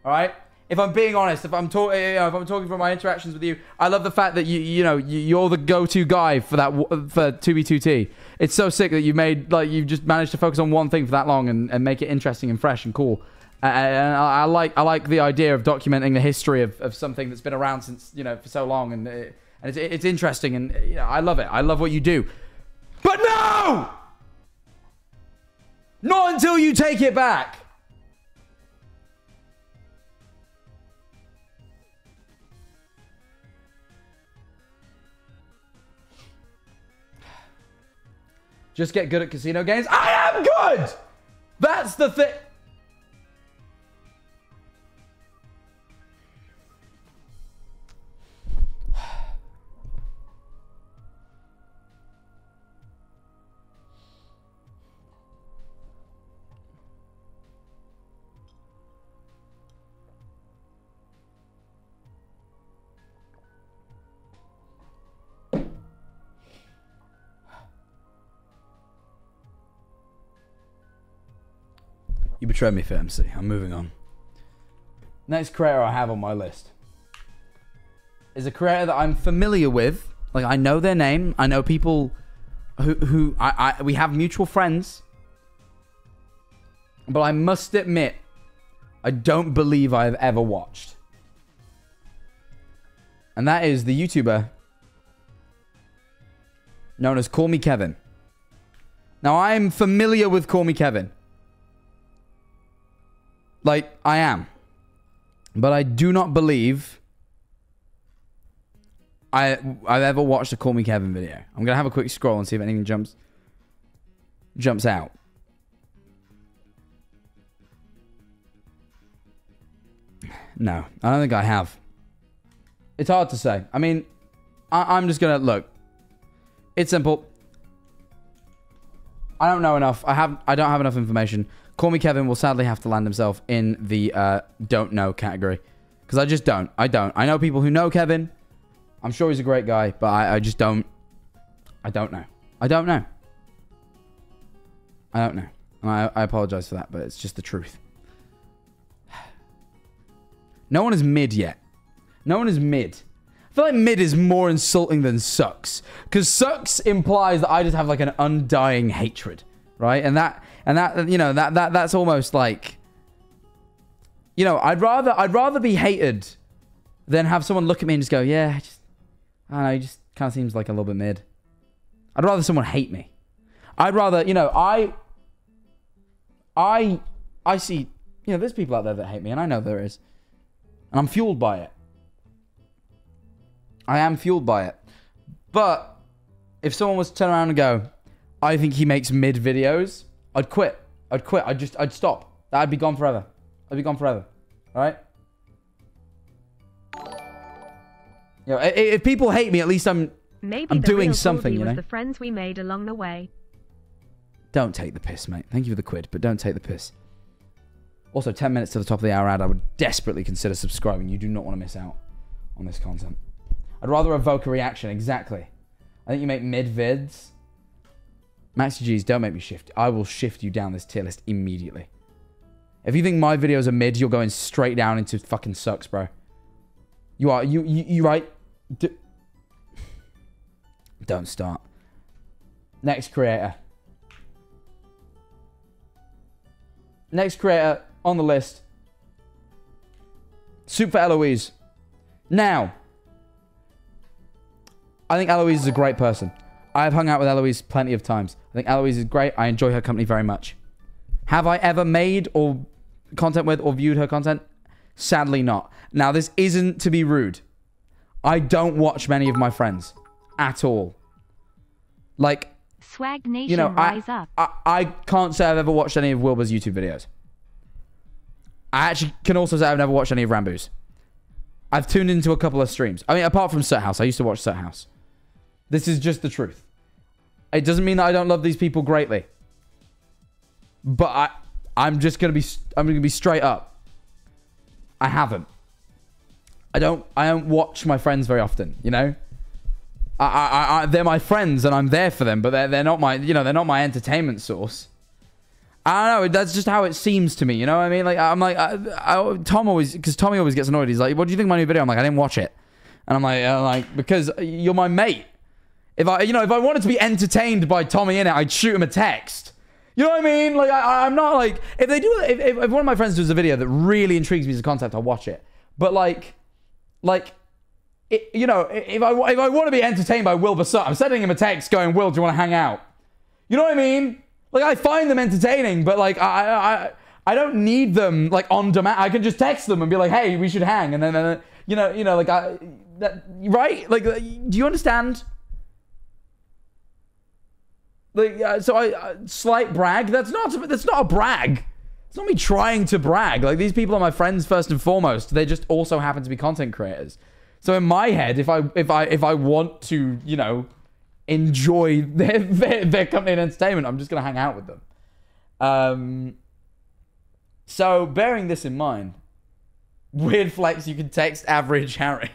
All right? If I'm being honest, if I'm talking from my interactions with you, I love the fact that you're the go-to guy for that for 2B2T. It's so sick that you've just managed to focus on one thing for that long and make it interesting and fresh and cool. And I like the idea of documenting the history of something that's been around since for so long, and it's interesting, and I love it. I love what you do. But no, not until you take it back. Just get good at casino games. I am good! That's the thing. You betrayed me, Fit MC. I'm moving on. Next creator I have on my list is a creator that I'm familiar with. Like, I know their name. I know people who we have mutual friends. But I must admit, I don't believe I've ever watched. And that is the YouTuber known as Call Me Kevin. Now, I'm familiar with Call Me Kevin. Like, I am. But I do not believe I've ever watched a Call Me Kevin video. I'm going to have a quick scroll and see if anything jumps out. No, I don't think I have. It's hard to say. I mean, I'm just going to... Look, it's simple. I don't know enough. I don't have enough information. Call Me Kevin will sadly have to land himself in the don't know category. Because I just don't. I don't. I know people who know Kevin. I'm sure he's a great guy, but I just don't. I don't know. I don't know. I don't know. I apologize for that, but it's just the truth. No one is mid yet. No one is mid. I feel like mid is more insulting than sucks. Because sucks implies that I just have like an undying hatred. Right? And that's almost like, I'd rather be hated than have someone look at me and just go, yeah, I don't know, he just kind of seems like a little bit mid. I'd rather someone hate me. I'd rather, I see, there's people out there that hate me, and I know there is. And I'm fueled by it. I am fueled by it. But if someone was to turn around and go, I think he makes mid videos, I'd quit. I'd stop. I'd be gone forever. I'd be gone forever. All right? If people hate me, at least I'm doing something, was the friends we made along the way. Don't take the piss, mate. Thank you for the quid, but don't take the piss. Also, 10 minutes to the top of the hour ad, I would desperately consider subscribing. You do not want to miss out on this content. I'd rather evoke a reaction. Exactly. I think you make mid vids. Maxi G's, don't make me shift. I will shift you down this tier list immediately. If you think my videos are mid, you're going straight down into fucking sucks, bro. You are. You right? Don't start. Next creator. Next creator on the list. Soup for Eloise. Now, I think Eloise is a great person. I've hung out with Eloise plenty of times. I think Eloise is great. I enjoy her company very much. Have I ever made or content with or viewed her content? Sadly not. Now, this isn't to be rude. I don't watch many of my friends at all. Like, Swag Nation, you know, rise up. I can't say I've ever watched any of Wilbur's YouTube videos. I actually can also say I've never watched any of Rambo's. I've tuned into a couple of streams. I mean, apart from Sut House. I used to watch Sut House. This is just the truth. It doesn't mean that I don't love these people greatly. But I'm just going to be straight up. I haven't. I don't watch my friends very often, you know? They're my friends and I'm there for them, but they're not my, you know, they're not my entertainment source. I don't know. That's just how it seems to me. You know what I mean? Like, I'm like, Tommy always gets annoyed. He's like, what do you think of my new video? I'm like, I didn't watch it. And I'm like, because you're my mate. If I wanted to be entertained by Tommy in it, I'd shoot him a text. You know what I mean? Like, I'm not like, if one of my friends does a video that really intrigues me as a concept, I'll watch it. But you know, if I want to be entertained by Wilbur Sut, I'm sending him a text going, Will, do you want to hang out? You know what I mean? Like, I find them entertaining, but like, I don't need them like on demand. I can just text them and be like, hey, we should hang. And then you know, like, right? Like, do you understand? Like, slight brag. That's not a brag. It's not me trying to brag. Like, these people are my friends first and foremost. They just also happen to be content creators. So in my head, if I want to, you know, enjoy their company and entertainment, I'm just gonna hang out with them. So bearing this in mind, weird flex. You can text Average Harry.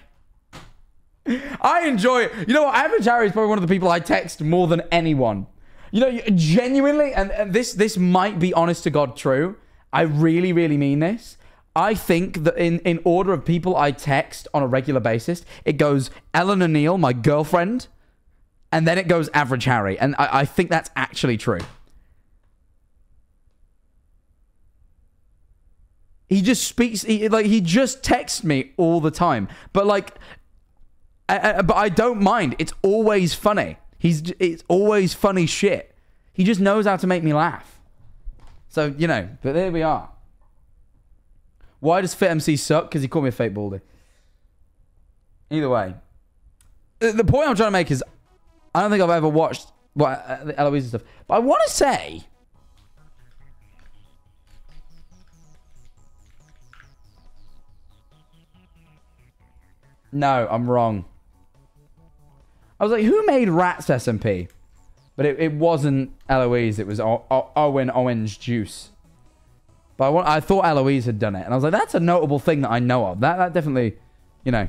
I enjoy it. You know what? Average Harry is probably one of the people I text more than anyone. You know, genuinely, and this might be honest to God true. I really, really mean this. I think that in order of people I text on a regular basis, it goes Eleanor Neal, my girlfriend, and then it goes Average Harry. And I think that's actually true. He just speaks, he just texts me all the time. But like, but I don't mind. It's always funny. It's always funny shit. He just knows how to make me laugh. So, you know, but there we are. Why does Fit MC suck? Because he called me a fake baldy. Either way. The point I'm trying to make is, I don't think I've ever watched the Eloise and stuff. But I want to say, no, I'm wrong. I was like, who made Rats SMP? But it wasn't Eloise. It was Owen Orange Juice. But I thought Eloise had done it. And I was like, that's a notable thing that I know of. That definitely, you know.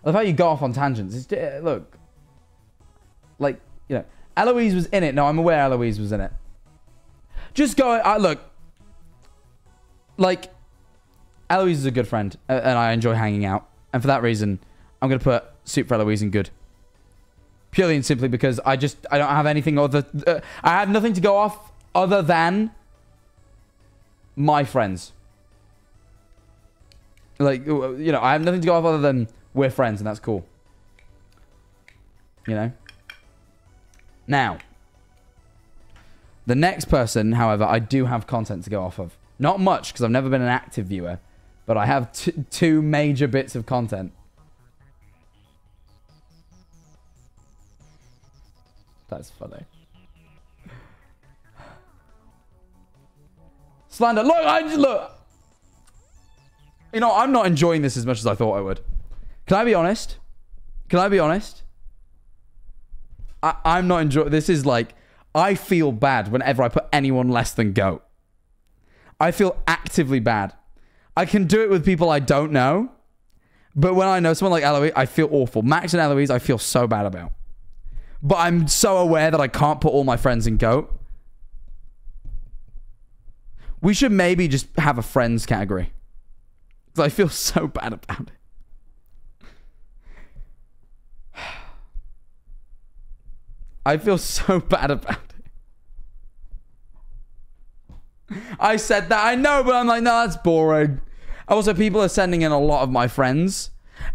I love how you go off on tangents. Look. Like, you know. Eloise was in it. No, I'm aware Eloise was in it. Just go... look. Like, Eloise is a good friend. And I enjoy hanging out. And for that reason, I'm going to put Soup for Eloise in good. Purely and simply because I don't have anything other... I have nothing to go off other than my friends. Like, you know, I have nothing to go off other than we're friends, and that's cool. You know? Now, the next person, however, I do have content to go off of. Not much, because I've never been an active viewer, but I have two major bits of content. That's funny. Slander. Look. You know, I'm not enjoying this as much as I thought I would. Can I be honest? I'm not enjoying... This is like... I feel bad whenever I put anyone less than GOAT. I feel actively bad. I can do it with people I don't know. But when I know someone like Eloise, I feel awful. Max and Eloise, I feel so bad about. But I'm so aware that I can't put all my friends in GOAT. We should maybe just have a friends category. Because I feel so bad about it. I feel so bad about it. I said that, I know, but I'm like, no, that's boring. Also, people are sending in a lot of my friends.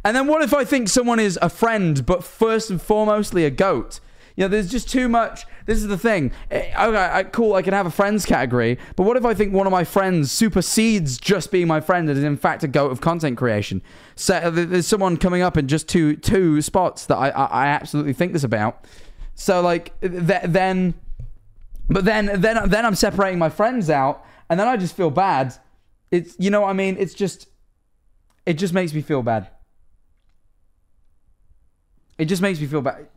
And then what if I think someone is a friend, but first and foremostly a GOAT? You know, there's just too much. This is the thing. Okay, cool, I can have a friends category, but what if I think one of my friends supersedes just being my friend and is in fact a goat of content creation? So there's someone coming up in just two spots that I absolutely think this about. So like then I'm separating my friends out, and then I just feel bad. It's, you know what I mean? It just makes me feel bad. It just makes me feel bad.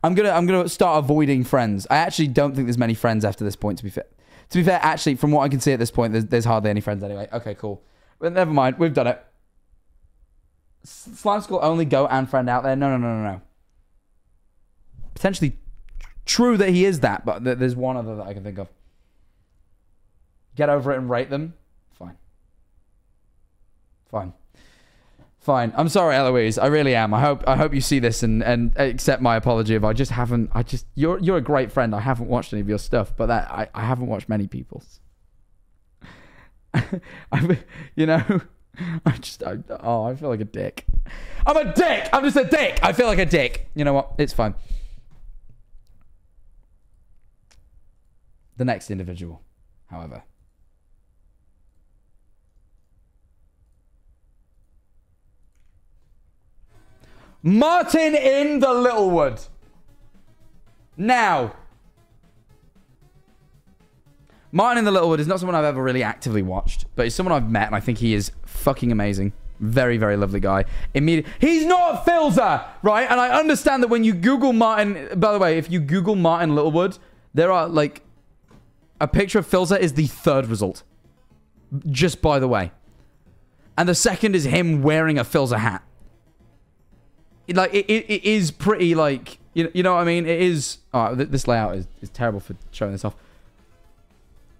I'm gonna start avoiding friends. I actually don't think there's many friends after this point, to be fair. To be fair, actually, from what I can see at this point, there's hardly any friends anyway. Okay, cool. But never mind, we've done it. Slime Skull only goat and friend out there. No. Potentially true that he is that, but there's one other that I can think of. Get over it and rate them. Fine. I'm sorry, Eloise. I really am. I hope you see this and accept my apology if I just haven't. You're a great friend. I haven't watched any of your stuff, but I haven't watched many people's. You know, I feel like a dick. I'm a dick. I'm just a dick. I feel like a dick. You know what? It's fine. The next individual, however. Martin in the Littlewood. Now, Martin in the Littlewood is not someone I've ever really actively watched, but he's someone I've met, and I think he is fucking amazing. Very, very lovely guy. He's not Filzer, right? And I understand that when you Google Martin... By the way, if you Google Martin Littlewood, there are, like... A picture of Filzer is the third result. Just by the way. And the second is him wearing a Filzer hat. Like, it is pretty, like... You know what I mean? It is... Oh, this layout is terrible for showing this off.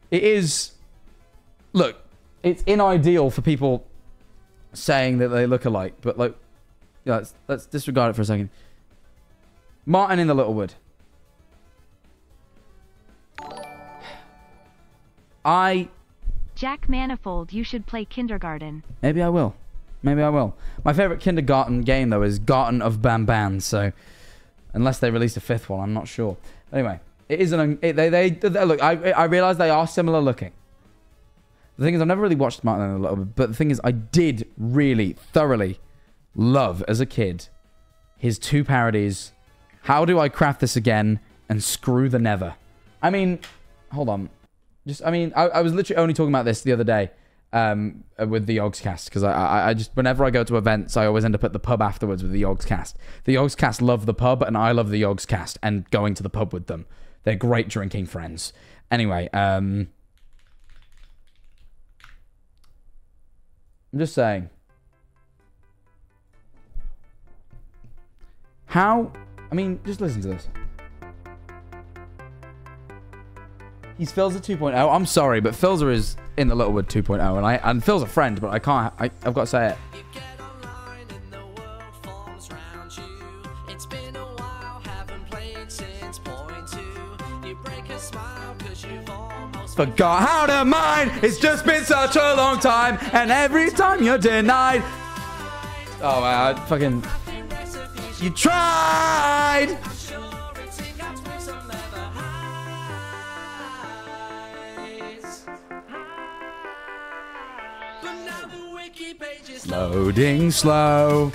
It is... Look, it's unideal for people saying that they look alike, but, like... Yeah, let's disregard it for a second. Martin in the Littlewood. Jack Manifold, you should play Kindergarten. Maybe I will. My favorite kindergarten game, though, is Garten of Bamban, so... Unless they released a fifth one, I'm not sure. Anyway, it is an... Look, I realize they are similar looking. The thing is, I've never really watched Martin in the Littlewood, but the thing is, I did really, thoroughly love, as a kid, his two parodies, How Do I Craft This Again, and Screw the Never. I mean, hold on. I was literally only talking about this the other day with the Yogscast, because I just, whenever I go to events, I always end up at the pub afterwards with the Yogscast. The Yogscast love the pub, and I love the Yogscast and going to the pub with them. They're great drinking friends. Anyway, I'm just saying. Just listen to this. He's Filzer 2.0. I'm sorry, but Filzer is in the Littlewood 2.0, and Phil's a friend, but I've got to say it. Forgot how to mine. It's just been such a long time, and every time you're denied. Oh man, fucking. You tried. Loading slow.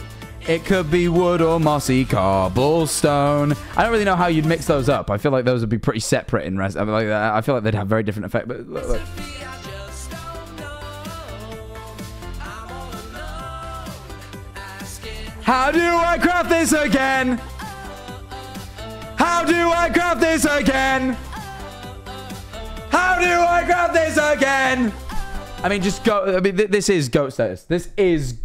It could be wood or mossy cobblestone. I don't really know how you'd mix those up. I feel like those would be pretty separate in rest. I feel like they'd have very different effect. But look. How do I craft this again? How do I craft this again? How do I craft this again? I mean, just go. I mean, this is GOAT status. This is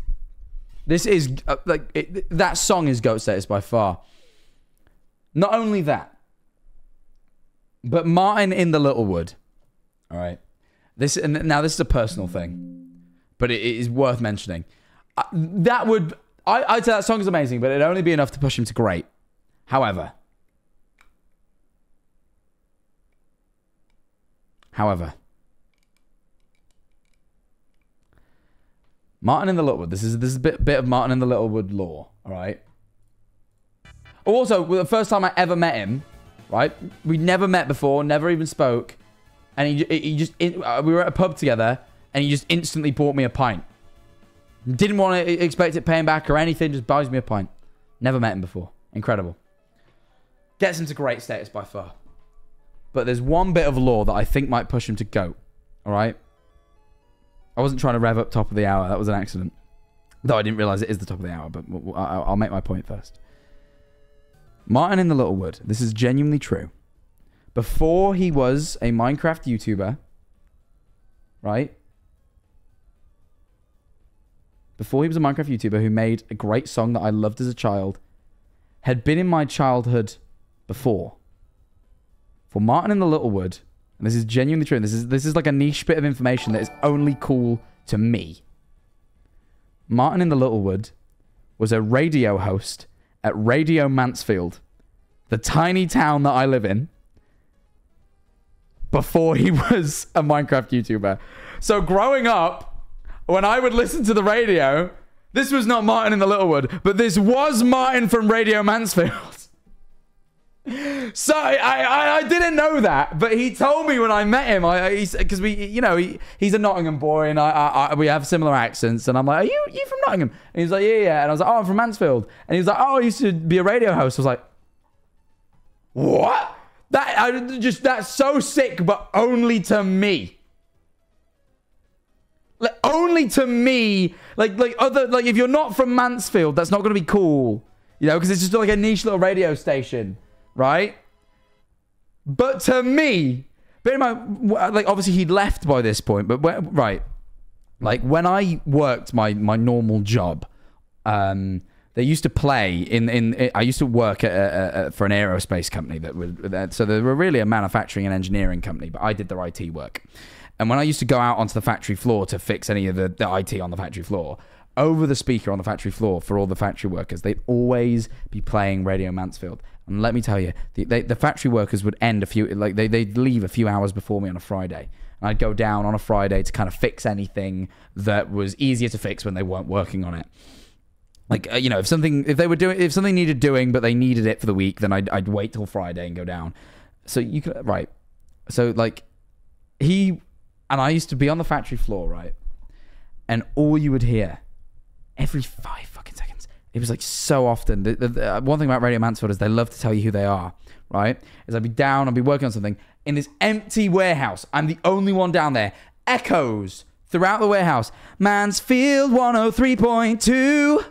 that song is GOAT status by far. Not only that, but Martin in the Littlewood. All right, now this is a personal thing, but it is worth mentioning. I'd say that song is amazing, but it'd only be enough to push him to great. However. Martin in the Littlewood. This is a bit of Martin in the Littlewood lore, all right? Also, the first time I ever met him, right? We'd never met before, never even spoke. And we were at a pub together, and he just instantly bought me a pint. Didn't want to expect it paying back or anything, just buys me a pint. Never met him before. Incredible. Gets him to great status by far. But there's one bit of lore that I think might push him to GOAT. All right? I wasn't trying to rev up top of the hour. That was an accident. Though I didn't realize it is the top of the hour, but I'll make my point first. Martin in the Littlewood. This is genuinely true. Before he was a Minecraft YouTuber, right? Before he was a Minecraft YouTuber who made a great song that I loved as a child, had been in my childhood before. For Martin in the Littlewood, and this is genuinely true, this is like a niche bit of information that is only cool to me. Martin in the Littlewood was a radio host at Radio Mansfield, the tiny town that I live in, before he was a Minecraft YouTuber. So growing up, when I would listen to the radio, this was not Martin in the Littlewood, but this was Martin from Radio Mansfield. So I didn't know that, but he told me when I met him, because he's a Nottingham boy, and we have similar accents, and I'm like, are you from Nottingham? And he's like, yeah, and I was like, oh, I'm from Mansfield, and he was like, oh, I used to be a radio host. I was like, what? That's so sick, but only to me. Like, only to me. Like if you're not from Mansfield, that's not going to be cool, because it's just like a niche little radio station, right? But to me, bear in mind, like, obviously he'd left by this point, but right, like when I worked my normal job, they used to play I used to work for an aerospace company so they were really a manufacturing and engineering company, but I did their IT work. And when I used to go out onto the factory floor to fix any of the IT on the factory floor, over the speaker on the factory floor for all the factory workers, they'd always be playing Radio Mansfield. And let me tell you, the factory workers would end they'd leave a few hours before me on a Friday. And I'd go down on a Friday to kind of fix anything that was easier to fix when they weren't working on it. Like, if something needed doing, but they needed it for the week, then I'd wait till Friday and go down. So you could, right. So like and I used to be on the factory floor, right? And all you would hear every 5 fucking seconds, it was like so often. The one thing about Radio Mansfield is they love to tell you who they are, right? Is I'd be down, I'd be working on something in this empty warehouse. I'm the only one down there. Echoes throughout the warehouse. Mansfield 103.2.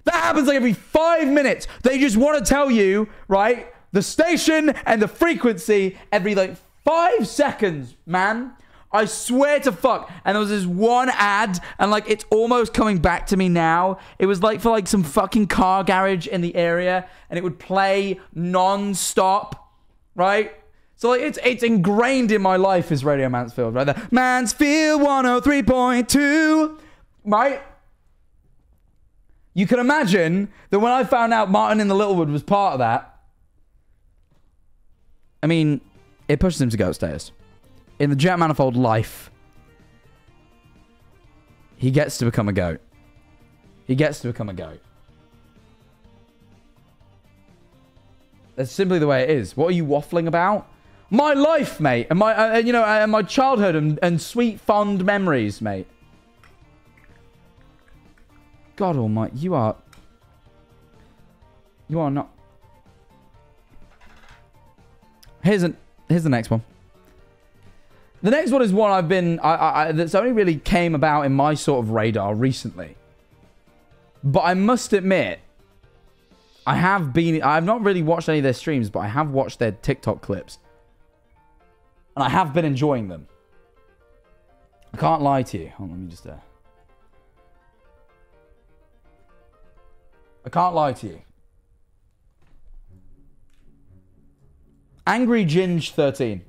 That happens like every 5 minutes. They just want to tell you, right, the station and the frequency every like 5 seconds, man. I swear to fuck. And there was this one ad, and like it's almost coming back to me now. It was like for like some fucking car garage in the area, and it would play non-stop, right? So like it's ingrained in my life as Radio Mansfield, right there. Mansfield 103.2, right? You can imagine that when I found out Martin in the Littlewood was part of that, I mean, it pushes him to GOAT status. In the Jack Manifold life, he gets to become a GOAT. He gets to become a GOAT. That's simply the way it is. What are you waffling about? My life, mate, and my and my childhood and sweet fond memories, mate. God almighty, you are not. Here's the next one. The next one is one I've been that's only really came about in my sort of radar recently. But I must admit, I've not really watched any of their streams, but I have watched their TikTok clips. And I have been enjoying them. I can't lie to you. Hold on, let me just I can't lie to you. Angry Ginge 13.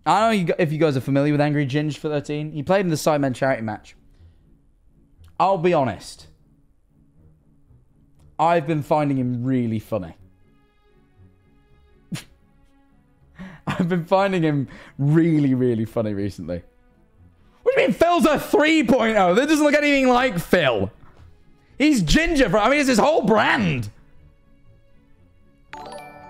I don't know if you guys are familiar with Angry Ginge 13. He played in the Sidemen charity match. I'll be honest. I've been finding him really funny. I've been finding him really, really funny recently. What do you mean Phil's a 3.0? That doesn't look anything like Phil. He's ginger, bro. I mean, it's his whole brand.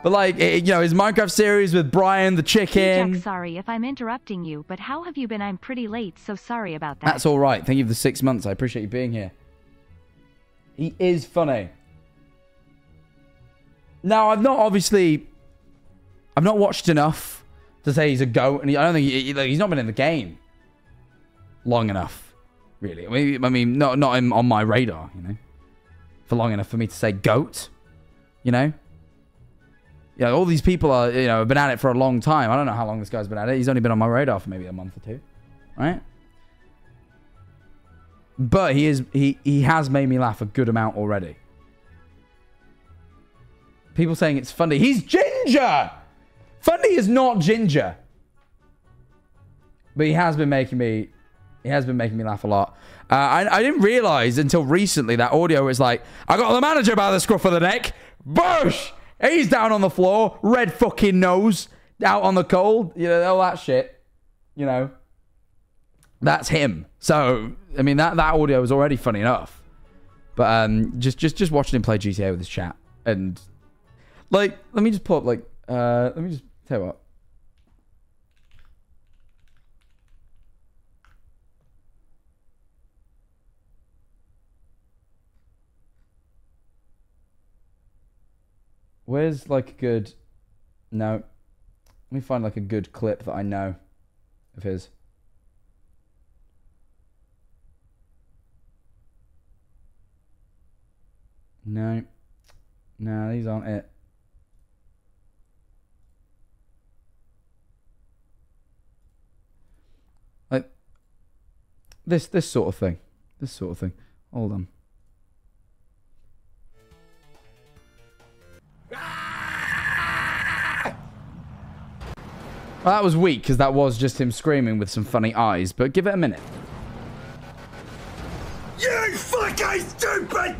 But like, you know, his Minecraft series with Brian the chicken. Jack, sorry if I'm interrupting you, but how have you been? I'm pretty late, so sorry about that. That's all right. Thank you for the 6 months. I appreciate you being here. He is funny. Now, I've not watched enough to say he's a GOAT, and I don't think he's not been in the game long enough, really. I mean, not on my radar, you know, for long enough for me to say GOAT, you know. Yeah, all these people are, you know, have been at it for a long time. I don't know how long this guy's been at it. He's only been on my radar for maybe a month or two, right? But he has made me laugh a good amount already. People saying it's funny. He's ginger! Funny is not ginger. But he has been making me laugh a lot. I didn't realize until recently that audio was like, I got the manager by the scruff of the neck. Boosh! He's down on the floor, red fucking nose, out on the cold, you know, all that shit. You know, that's him. So, I mean, that audio was already funny enough. But just watching him play GTA with his chat. And, like, let me just pull up, like, let me just tell you what. Where's like a good... No. Let me find like a good clip that I know of his. No. No, these aren't it. Like this sort of thing. This sort of thing. Hold on. Well, that was weak, because that was just him screaming with some funny eyes, but give it a minute. You fucking stupid!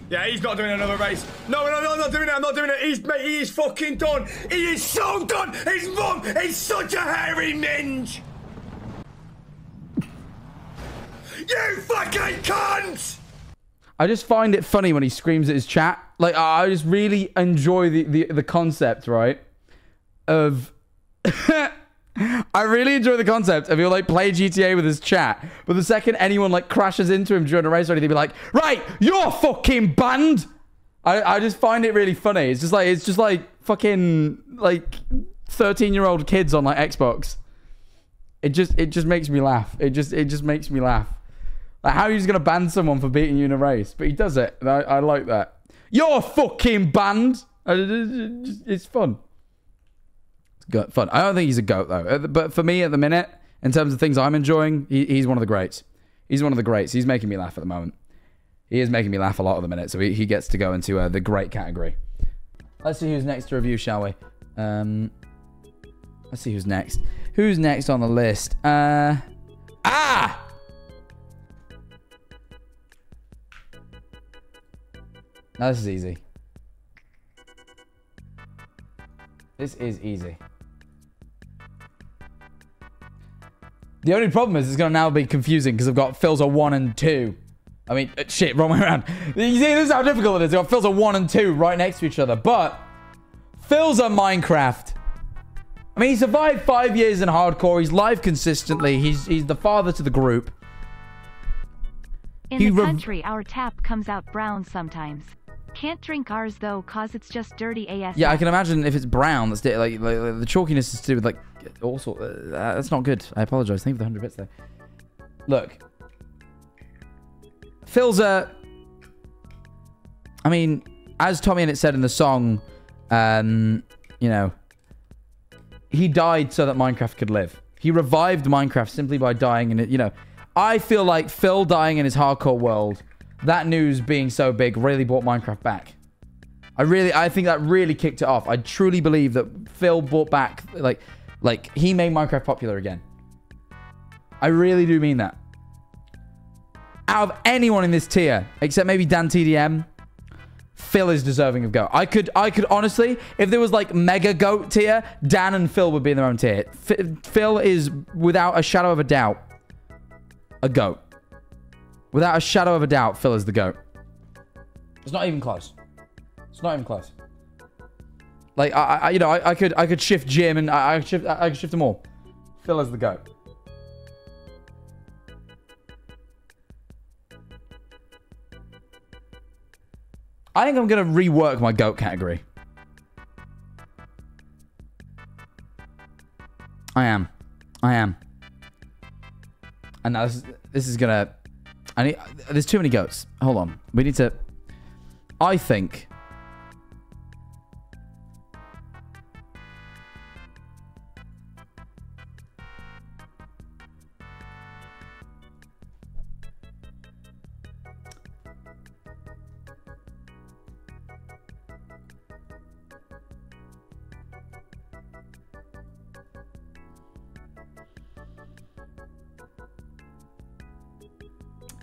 Yeah, he's not doing another race. No, I'm not doing it. I'm not doing it. Mate, he is fucking done. He is so done. His mum is such a hairy minge. You fucking cunt! I just find it funny when he screams at his chat. Like, I just really enjoy the concept, right? Of... I really enjoy the concept of he'll, like, play GTA with his chat. But the second anyone, like, crashes into him during a race or anything, he'll be like, right, you're fucking banned! I just find it really funny. It's just like fucking, like, 13-year-old kids on, like, Xbox. It just makes me laugh. It just makes me laugh. Like, how are you just going to ban someone for beating you in a race? But he does it. And I like that. You're fucking banned. It's fun. It's fun. I don't think he's a GOAT, though. But for me, at the minute, in terms of things I'm enjoying, he's one of the greats. He's one of the greats. He's making me laugh at the moment. He is making me laugh a lot at the minute. So he gets to go into the great category. Let's see who's next to review, shall we? Let's see who's next. Who's next on the list? Now, this is easy. This is easy. The only problem is it's going to now be confusing because I've got Phil's 1 and 2. I mean, shit, wrong way around. You see, this is how difficult it is. I've got Phil's 1 and 2 right next to each other. But Phil's Minecraft. I mean, he survived 5 years in hardcore. He's live consistently. He's the father to the group. In the country, our tap comes out brown sometimes. Can't drink ours though, cause it's just dirty AF. Yeah, I can imagine if it's brown, that's like the chalkiness is to do with like all sort. That's not good. I apologize. Thank you for the 100 bits there. Look, Phil's I mean, as Tommy and it said in the song, you know, he died so that Minecraft could live. He revived Minecraft simply by dying in it. You know, I feel like Phil dying in his hardcore world. That news being so big really brought Minecraft back. I think that really kicked it off. I truly believe that Phil brought back, like he made Minecraft popular again. I really do mean that. Out of anyone in this tier, except maybe Dan TDM, Phil is deserving of GOAT. I could honestly, if there was like mega GOAT tier, Dan and Phil would be in their own tier. Phil is without a shadow of a doubt a goat. Without a shadow of a doubt, Phil is the goat. It's not even close. It's not even close. Like, I could shift Jim and I could shift them all. Phil is the goat. I think I'm going to rework my GOAT category. I am. And now this is going to... There's too many goats. Hold on. We need to... I think...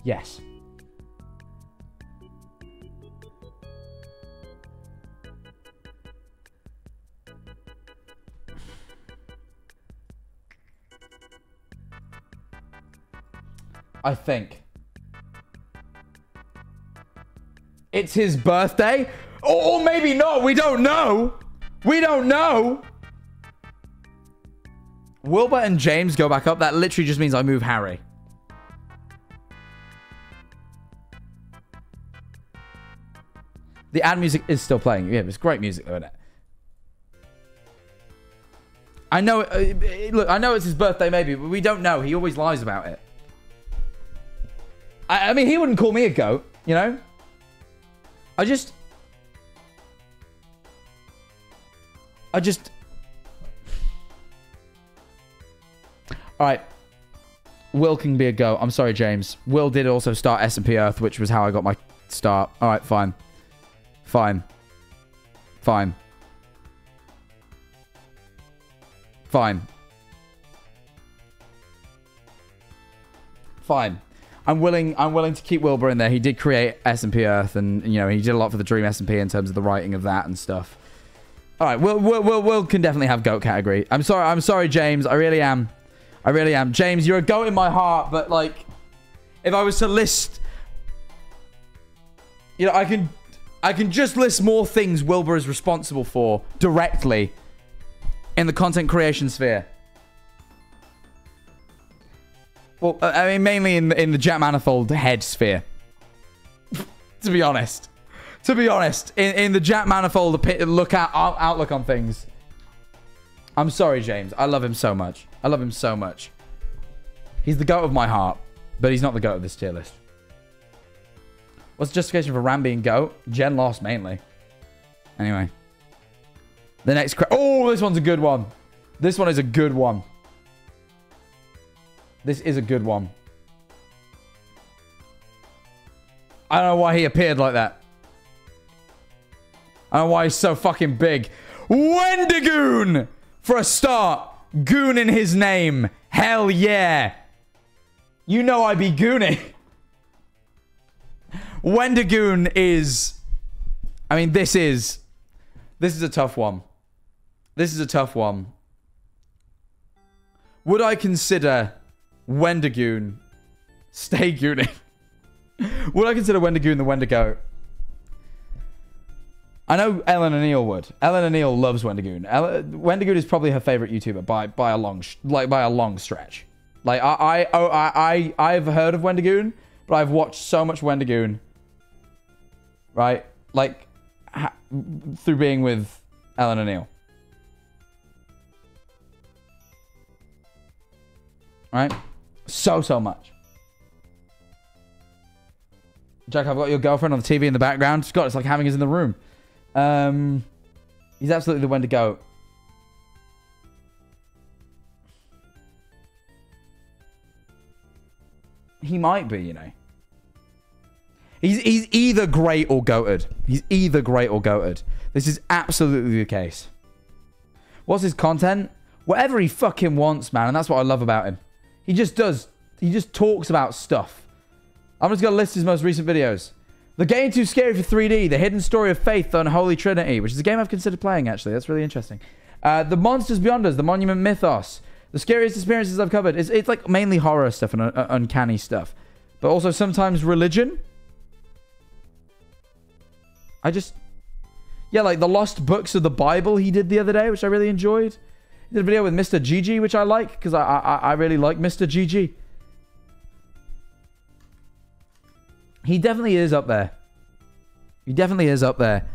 Yes. I think. It's his birthday? Or maybe not. We don't know. We don't know. Wilbur and James go back up. That literally just means I move Harry. The ad music is still playing. Yeah, it's great music, though, isn't it? I know. Look, I know it's his birthday, maybe, but we don't know. He always lies about it. I mean, he wouldn't call me a goat, you know? I just... Alright. Will can be a goat. I'm sorry, James. Will did also start S&P Earth, which was how I got my start. Alright, fine. Fine. Fine. Fine. Fine. I'm willing to keep Wilbur in there. He did create S&P Earth, and you know he did a lot for the Dream S&P in terms of the writing of that and stuff. All right, Will can definitely have GOAT category. I'm sorry, James. I really am. James, you're a GOAT in my heart, but like, if I was to list, you know, I can just list more things Wilbur is responsible for directly in the content creation sphere. Well, I mean, mainly in the Jack Manifold head sphere. To be honest. In the Jack Manifold outlook on things. I'm sorry, James. I love him so much. He's the GOAT of my heart, but he's not the GOAT of this tier list. What's the justification for Ram being GOAT? Jen lost, mainly. Anyway. The next... Oh, this one's a good one. This one is a good one. This is a good one. I don't know why he appeared like that. I don't know why he's so fucking big. Wendigoon! For a start. Goon in his name. Hell yeah. You know I be gooning. Wendigoon is... I mean, this is a tough one. Would I consider Wendigoon stay gooning? Would I consider Wendigoon the Wendigo? I know Ellen and Neil would. Ellen and Neil loves Wendigoon. Wendigoon is probably her favorite YouTuber by a long stretch. Like I've heard of Wendigoon, but I've watched so much Wendigoon. Right? Like through being with Ellen and Neil. Right? So much. Jack, I've got your girlfriend on the TV in the background. Scott, it's like having us in the room. He's absolutely the Wendigo. He might be, you know. He's either great or goated. This is absolutely the case. What's his content? Whatever he fucking wants, man. And that's what I love about him. He just does. He just talks about stuff. I'm just going to list his most recent videos. The Game Too Scary for 3D. The Hidden Story of Faith on Holy Trinity. Which is a game I've considered playing, actually. That's really interesting. The Monsters Beyond Us. The Monument Mythos. The scariest experiences I've covered. It's like mainly horror stuff and uncanny stuff. But also sometimes religion. Yeah, like the lost books of the Bible he did the other day, which I really enjoyed. He did a video with Mr. GG, which I like, because I really like Mr. GG. He definitely is up there. He definitely is up there.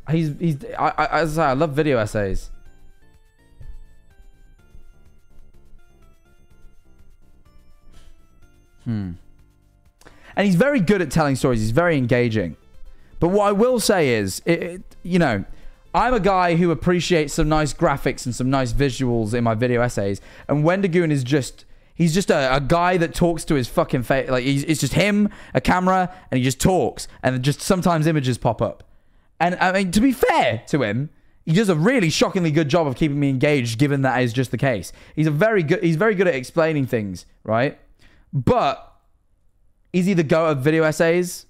As I say, I love video essays. And he's very good at telling stories. He's very engaging. But what I will say is, you know, I'm a guy who appreciates some nice graphics and some nice visuals in my video essays. And Wendigoon is just... He's just a guy that talks to his fucking face. Like, it's just him, a camera, and he just talks. And just sometimes images pop up. And, I mean, to be fair to him, he does a really shockingly good job of keeping me engaged, given that is just the case. He's very good at explaining things, right? But is he the GOAT of video essays?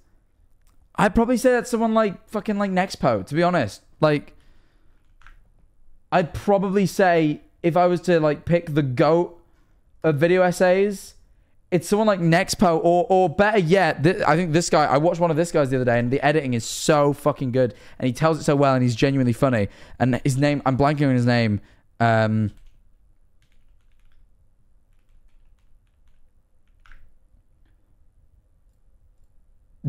I'd probably say that's someone like fucking like Nexpo, to be honest. Like, I'd probably say if I was to like pick the GOAT of video essays, it's someone like Nexpo, or better yet, I think this guy, I watched one of this guy's the other day, and the editing is so fucking good, and he tells it so well, and he's genuinely funny. And his name, I'm blanking on his name.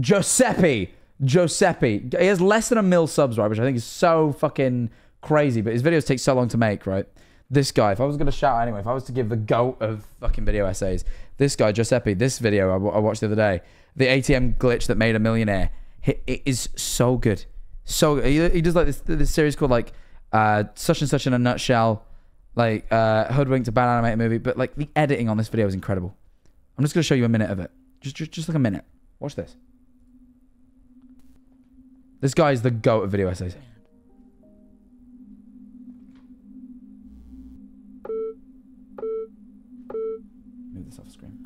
Giuseppe. He has less than 1 million subs, right? Which I think is so fucking crazy. But his videos take so long to make, right? This guy, if I was going to shout anyway, if I was to give the GOAT of fucking video essays, this guy, Giuseppe, this video I watched the other day, the ATM glitch that made a millionaire, it is so good. So he does like this series called like Such and Such in a Nutshell, like Hoodwinked, a bad animated movie. But like the editing on this video is incredible. I'm just going to show you a minute of it. Just like a minute. Watch this. This guy is the GOAT of video essays. Move this off screen.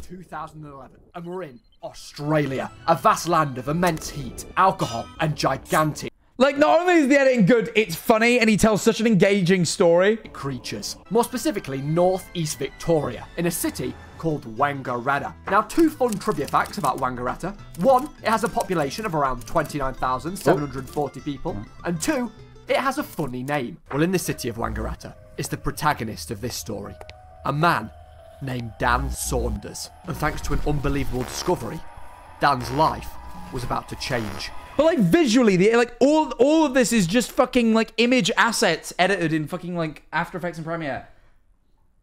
2011, and we're in Australia, a vast land of immense heat, alcohol, and gigantic... Like, not only is the editing good, it's funny, and he tells such an engaging story. ...creatures. More specifically, northeast Victoria, in a city called Wangaratta. Now, 2 fun trivia facts about Wangaratta. 1, it has a population of around 29,740 people. And 2, it has a funny name. Well, in the city of Wangaratta is the protagonist of this story, a man named Dan Saunders. And thanks to an unbelievable discovery, Dan's life was about to change. But like visually, like all of this is just fucking like image assets edited in fucking like After Effects and Premiere.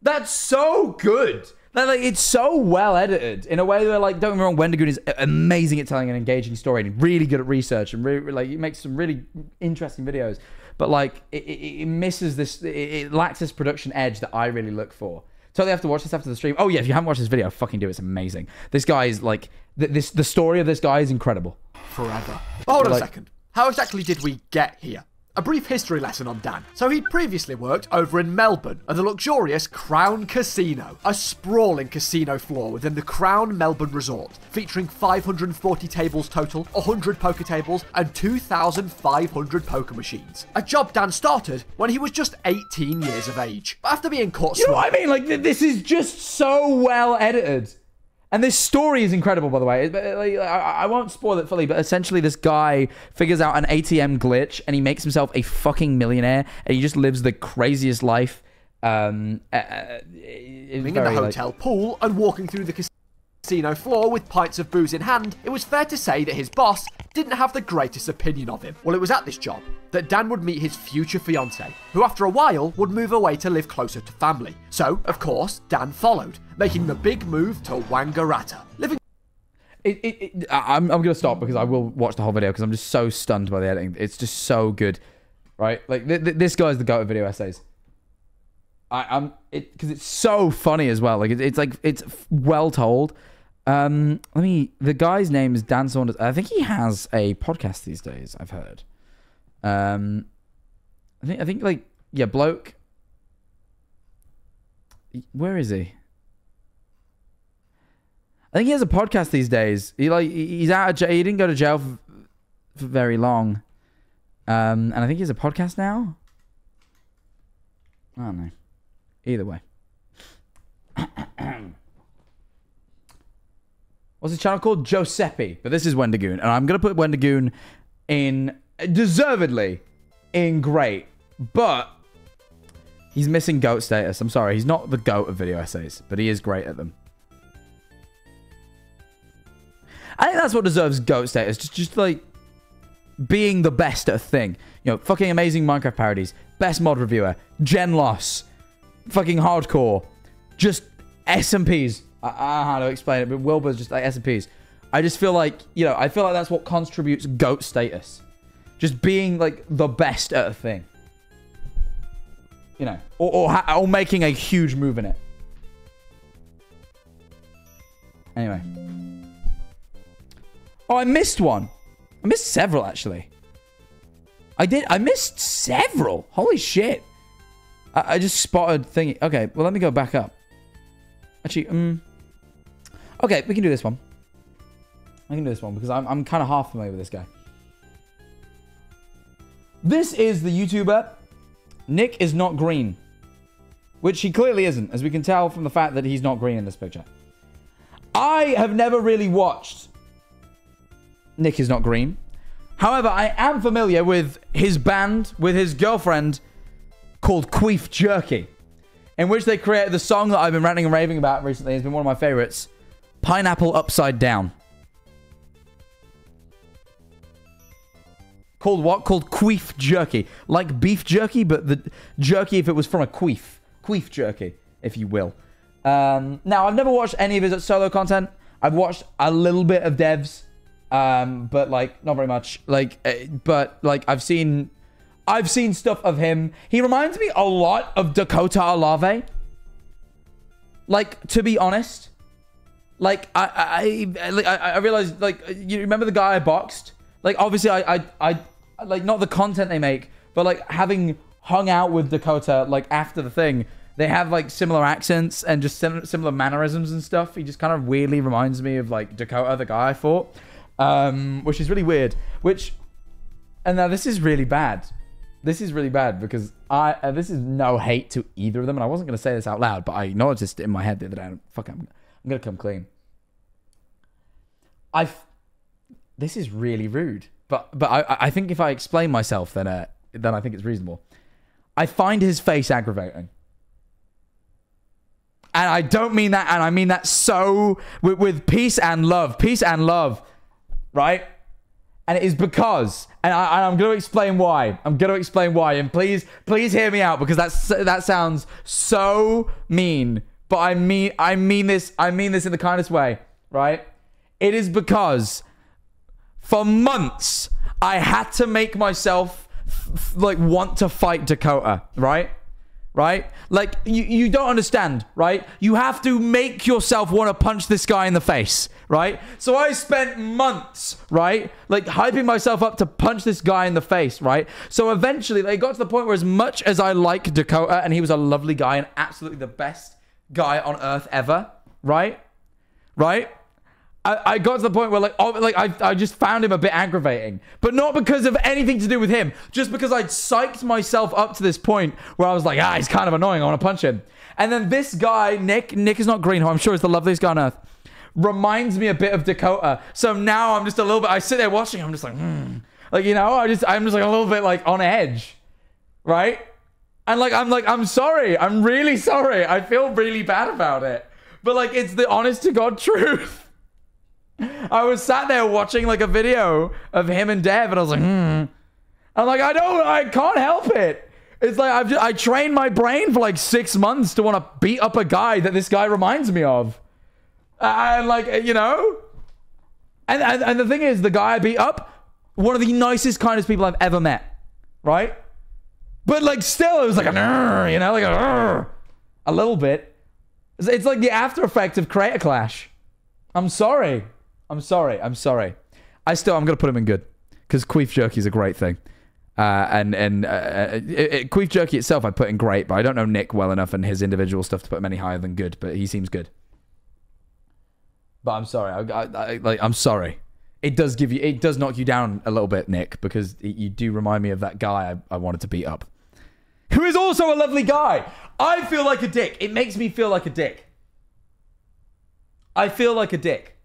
That's so good. Like, it's so well edited in a way where, like, don't get me wrong, Wendigoon is amazing at telling an engaging story and really good at research and really, like, he makes some really interesting videos. But like, it misses this. It lacks this production edge that I really look for. Totally have to watch this after the stream. Oh yeah, if you haven't watched this video, fucking do it. It's amazing. This guy is like the story of this guy is incredible. Forever. Hold on a second. How exactly did we get here? A brief history lesson on Dan. So he'd previously worked over in Melbourne at the luxurious Crown Casino, a sprawling casino floor within the Crown Melbourne Resort, featuring 540 tables total, 100 poker tables, and 2,500 poker machines. A job Dan started when he was just 18 years of age. But after being caught... You know what I mean? Like, this is just so well edited. And this story is incredible, by the way. I won't spoil it fully, but essentially this guy figures out an ATM glitch and he makes himself a fucking millionaire and he just lives the craziest life. In the hotel pool and walking through the casino floor with pints of booze in hand, it was fair to say that his boss didn't have the greatest opinion of him. Well, it was at this job that Dan would meet his future fiancée, who after a while would move away to live closer to family. So, of course, Dan followed, making the big move to Wangaratta. I'm going to stop because I will watch the whole video because I'm just so stunned by the editing. It's just so good, right? Like, this guy's the GOAT of video essays. Because it's so funny as well. Like, it's well told. The guy's name is Dan Saunders. I think he has a podcast these days, I've heard. I think like, yeah, bloke. Where is he? I think he has a podcast these days. He's out of jail. He didn't go to jail for very long. And I think he has a podcast now. I don't know. Either way. What's the channel called? Giuseppe. But this is Wendigoon. And I'm going to put Wendigoon in, deservedly, in great. But he's missing GOAT status. I'm sorry. He's not the GOAT of video essays. But he is great at them. I think that's what deserves GOAT status. Just like, being the best at a thing. You know, fucking amazing Minecraft parodies. Best mod reviewer. Gen loss. Fucking hardcore. Just SMPs. I don't know how to explain it, but Wilbur's just like SMPs. I just feel like, you know, I feel like that's what contributes GOAT status. Just being like the best at a thing. You know, or making a huge move in it. Anyway. Oh, I missed one. I missed several, actually. I missed several. Holy shit. I just spotted thingy. Okay, well, let me go back up. Actually, okay, we can do this one. I can do this one because I'm kind of half familiar with this guy. This is the YouTuber. Nick is not green. Which he clearly isn't, as we can tell from the fact that he's not green in this picture. I have never really watched Nick is not green. However, I am familiar with his band, with his girlfriend, called Queef Jerky, in which they created the song that I've been ranting and raving about recently. It's been one of my favorites. Pineapple Upside Down. Called what? Called Queef Jerky. Like beef jerky, but the jerky if it was from a queef. Queef Jerky, if you will. Now, I've never watched any of his solo content. I've watched a little bit of Dev's. But like not very much. But I've seen stuff of him. He reminds me a lot of Dakota Alave. Like, to be honest, like I realized, like, you remember the guy I boxed? Like, obviously I like, not the content they make, but like having hung out with Dakota like after the thing, they have like similar accents and just similar mannerisms and stuff. He just kind of weirdly reminds me of like Dakota, the guy I fought. Which is really weird. And now this is really bad. This is really bad because this is no hate to either of them, and I wasn't going to say this out loud, but I noticed it in my head the other day. Fuck, I'm going to come clean. This is really rude, but I think if I explain myself, then I think it's reasonable. I find his face aggravating. And I don't mean that, and I mean that so with peace and love. Peace and love. Right? And it is because, and I'm going to explain why. I'm going to explain why. And please hear me out, because that sounds so mean. But I mean this in the kindest way, right? It is because for months I had to make myself like want to fight Dakota, right? Right? Like, you don't understand, right? You have to make yourself want to punch this guy in the face, right? So I spent months, right? Like, hyping myself up to punch this guy in the face, right? So eventually, they got to the point where, as much as I like Dakota, and he was a lovely guy and absolutely the best guy on earth ever, right? Right? I got to the point where, like, I just found him a bit aggravating. But not because of anything to do with him. Just because I'd psyched myself up to this point where I was like, he's kind of annoying. I want to punch him. And then this guy, Nick is not green, who I'm sure is the loveliest guy on earth, reminds me a bit of Dakota. So now I'm just a little bit, I sit there watching, I'm just like, Like, you know, I'm just like a little bit, like, on edge. Right? And, I'm sorry. I'm really sorry. I feel really bad about it. But, like, it's the honest to God truth. I was sat there watching like a video of him and Dev, and I was like, I'm like, I can't help it. It's like I trained my brain for like 6 months to want to beat up a guy that this guy reminds me of. And like, you know, and the thing is, the guy I beat up, one of the nicest, kindest people I've ever met, right? But like, still, it was like you know, like a little bit. It's like the after effect of Creator Clash. I'm sorry. I'm sorry. I'm going to put him in good, because Queef Jerky is a great thing. Queef Jerky itself I put in great, but I don't know Nick well enough and his individual stuff to put him any higher than good, but he seems good. But I'm sorry. I'm sorry. It does knock you down a little bit, Nick, because you do remind me of that guy I wanted to beat up. who is also a lovely guy. I feel like a dick. It makes me feel like a dick. I feel like a dick.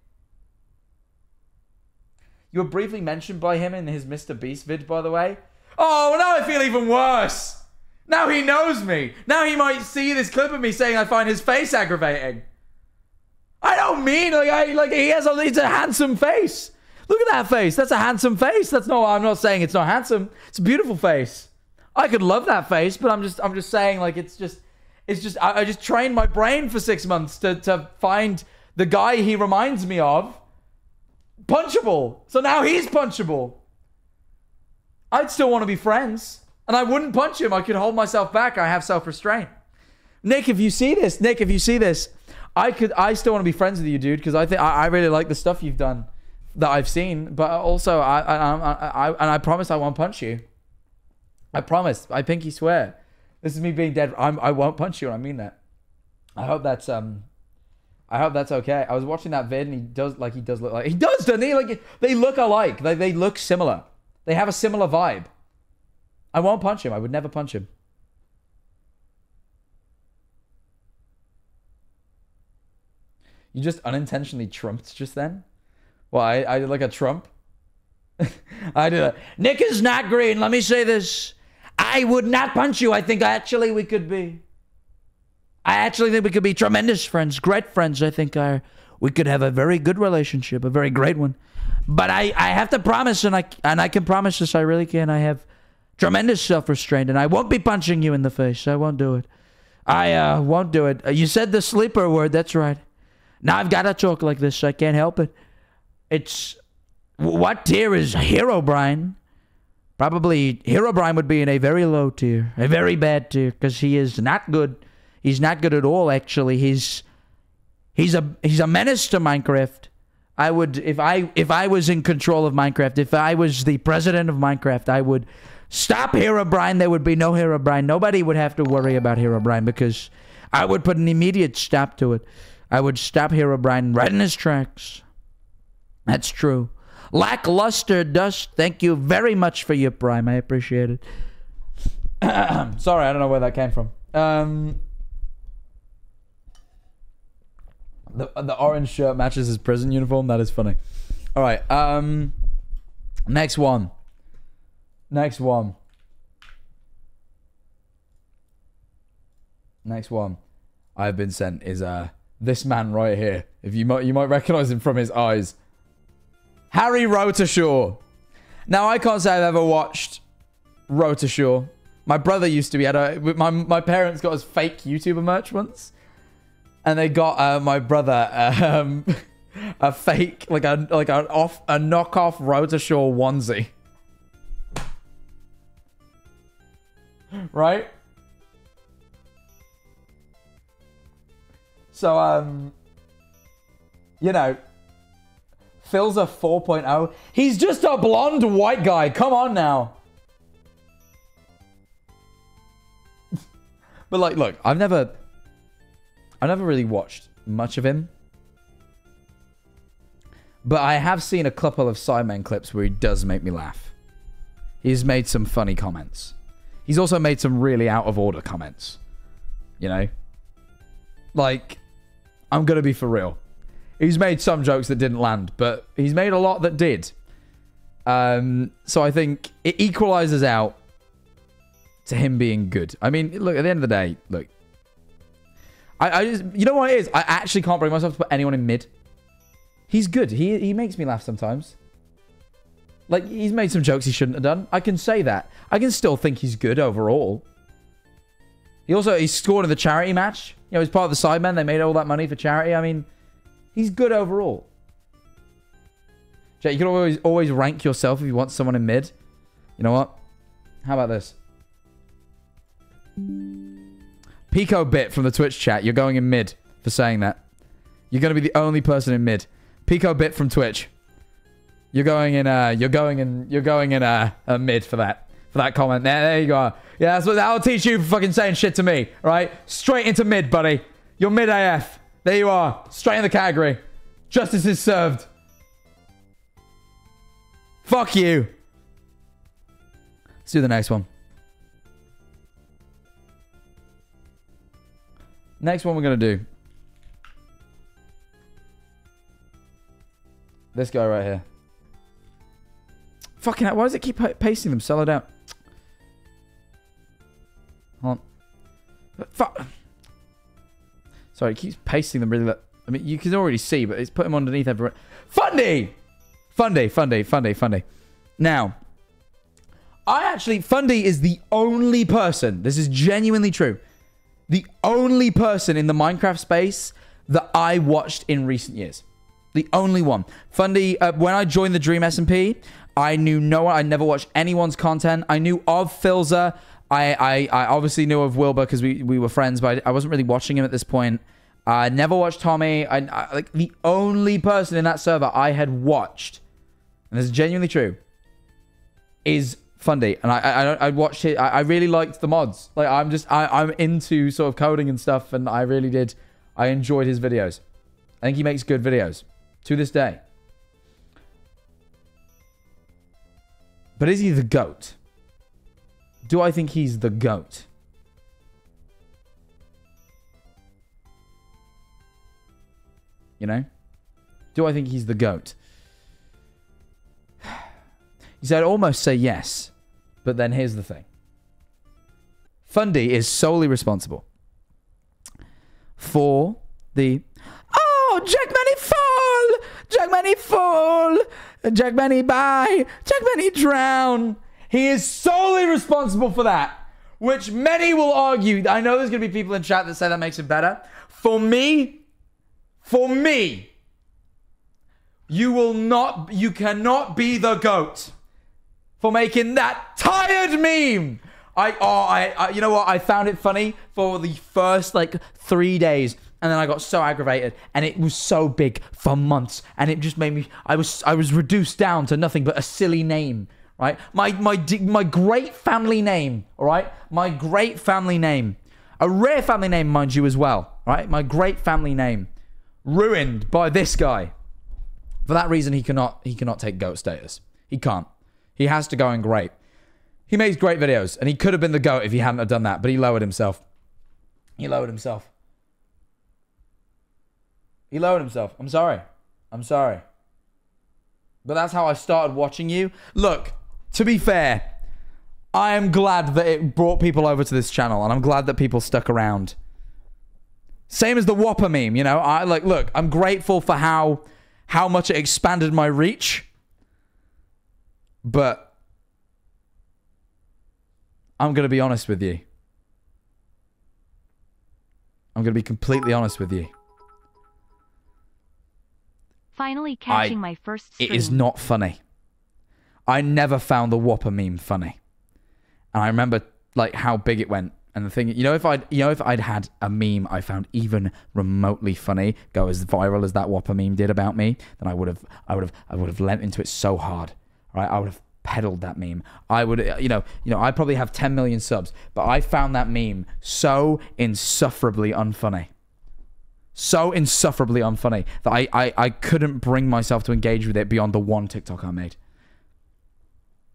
You were briefly mentioned by him in his Mr. Beast vid, by the way. Oh, now I feel even worse. Now he knows me. Now he might see this clip of me saying I find his face aggravating. I don't mean like he has it's a handsome face. Look at that face. That's a handsome face. That's no. I'm not saying it's not handsome. It's a beautiful face. I could love that face, but I'm just saying like it's just I just trained my brain for 6 months to find the guy he reminds me of punchable. So now he's punchable. I'd still want to be friends. And I wouldn't punch him. I could hold myself back. I have self-restraint. Nick, if you see this, I still want to be friends with you, dude, because I really like the stuff you've done that I've seen. But also, I promise I won't punch you. I promise. I pinky swear. This is me being dead. I won't punch you, and I mean that. I hope that's okay. I was watching that vid, and he does look like he does, doesn't he? Like they look alike. They look similar. They have a similar vibe. I won't punch him. I would never punch him. You just unintentionally trumped just then? Well, I did like a trump. I did a... Nick is not green. Let me say this. I would not punch you. I think actually we could be... I actually think we could be tremendous friends. Great friends. I think we could have a very good relationship. A very great one. But I have to promise, and I can promise this. I really can. I have... tremendous self-restraint, and I won't be punching you in the face. I won't do it. I won't do it. You said the sleeper word. That's right. Now I've got to talk like this. I can't help it. It's... What tier is Herobrine? Probably Herobrine would be in a very low tier. A very bad tier, because he is not good. He's not good at all, actually. He's a menace to Minecraft. I would... If I was in control of Minecraft, if I was the president of Minecraft, I would... Stop Herobrine. There would be no Herobrine. Nobody would have to worry about Herobrine because I would put an immediate stop to it. I would stop Herobrine right in his tracks. That's true. Lackluster Dust, thank you very much for your prime. I appreciate it. Sorry, I don't know where that came from. The orange shirt matches his prison uniform. That is funny. All right. Next one. Next one I've been sent is this man right here. If you might recognize him from his eyes. Harry Rotashaw. Now I can't say I've ever watched Rotashaw. My brother used to be my parents got us fake YouTuber merch once, and they got my brother a fake like a knockoff Rotashaw onesie. Right? So, you know, Phil's a 4.0. He's just a blonde white guy. Come on now. But like, look, I've never really watched much of him. But I have seen a couple of Sidemen clips where he does make me laugh. He's made some funny comments. He's also made some really out of order comments. You know? Like, I'm gonna be for real. He's made some jokes that didn't land, but he's made a lot that did. So I think it equalizes out to him being good. I mean, look, at the end of the day, look. I just, you know what it is? I actually can't bring myself to put anyone in mid. He's good. He makes me laugh sometimes. Like, he's made some jokes he shouldn't have done. I can say that. I can still think he's good overall. He scored in the charity match. You know, he's part of the Sidemen. They made all that money for charity. I mean, he's good overall. Jay, you can always rank yourself if you want someone in mid. You know what? How about this? Pico Bit from the Twitch chat. You're going in mid for saying that. You're going to be the only person in mid. Pico Bit from Twitch. You're going in a mid for that comment. There you go. Yeah, that's what I'll teach you for fucking saying shit to me, right? Straight into mid, buddy. You're mid AF. There you are. Straight in the category. Justice is served. Fuck you. Let's do the next one. Next one we're going to do. This guy right here. Fucking hell, why does it keep pasting them? Sell it out. Hold on. Fuck. Sorry, it keeps pasting them really. I mean, you can already see, but it's put them underneath everyone. Fundy! Fundy. Now, Fundy is the only person, this is genuinely true, the only person in the Minecraft space that I watched in recent years. The only one. Fundy, when I joined the Dream SMP, I knew no one. I never watched anyone's content. I knew of Filza. I obviously knew of Wilbur because we were friends, but I wasn't really watching him at this point. I never watched Tommy. Like the only person in that server I had watched, and this is genuinely true, is Fundy. And I watched it. I really liked the mods. Like I'm into sort of coding and stuff, and I really did. I enjoyed his videos. I think he makes good videos to this day. But is he the GOAT? Do I think he's the GOAT? You know? Do I think he's the GOAT? You said I'd almost say yes. But then here's the thing. Fundy is solely responsible for the... Oh, Jackmani fall! Jackmani bye! Jackmani drown! He is solely responsible for that. Which many will argue. I know there's going to be people in chat that say that makes it better. For me, you cannot be the GOAT for making that tired meme. You know what? I found it funny for the first like 3 days, and then I got so aggravated, and it was so big for months, and it just made me. I was reduced down to nothing but a silly name, right? My great family name, all right? My great family name, a rare family name, mind you, as well, right? My great family name, ruined by this guy. For that reason, he cannot take GOAT status. He can't. He has to go in great. He makes great videos, and he could have been the GOAT if he hadn't have done that, but he lowered himself. He lowered himself. I'm sorry. But that's how I started watching you. Look, to be fair, I am glad that it brought people over to this channel, and I'm glad that people stuck around. Same as the Whopper meme, you know? Look, I'm grateful for how much it expanded my reach. But I'm going to be honest with you. I'm going to be completely honest with you. Finally catching my first stream. It is not funny. I never found the Whopper meme funny. And I remember like how big it went. And the thing, if I'd had a meme I found even remotely funny go as viral as that Whopper meme did about me, then I would have lent into it so hard. Right? I would have peddled that meme. I would, I probably have 10 million subs, but I found that meme so insufferably unfunny. So insufferably unfunny that I couldn't bring myself to engage with it beyond the one TikTok I made.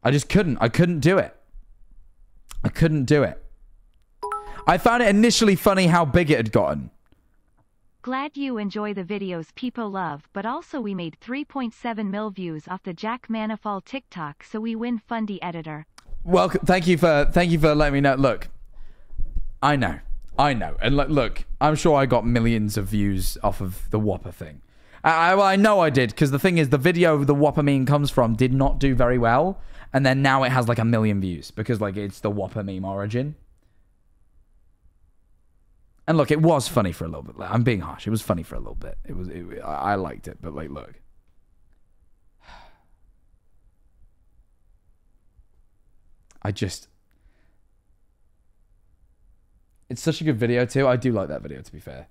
I just couldn't. I couldn't do it. I found it initially funny how big it had gotten. Glad you enjoy the videos people love, but also we made 3.7 mil views off the Jack Manifold TikTok, so we win Fundy editor. Well, thank you for letting me know. Look, I know, and look, I'm sure I got millions of views off of the Whopper thing. I know I did, because the thing is, the video the Whopper meme comes from did not do very well, and then now it has like 1 million views because like it's the Whopper meme origin. And look, it was funny for a little bit. I'm being harsh. It was funny for a little bit. I liked it, but like, look. It's such a good video too. I do like that video, to be fair.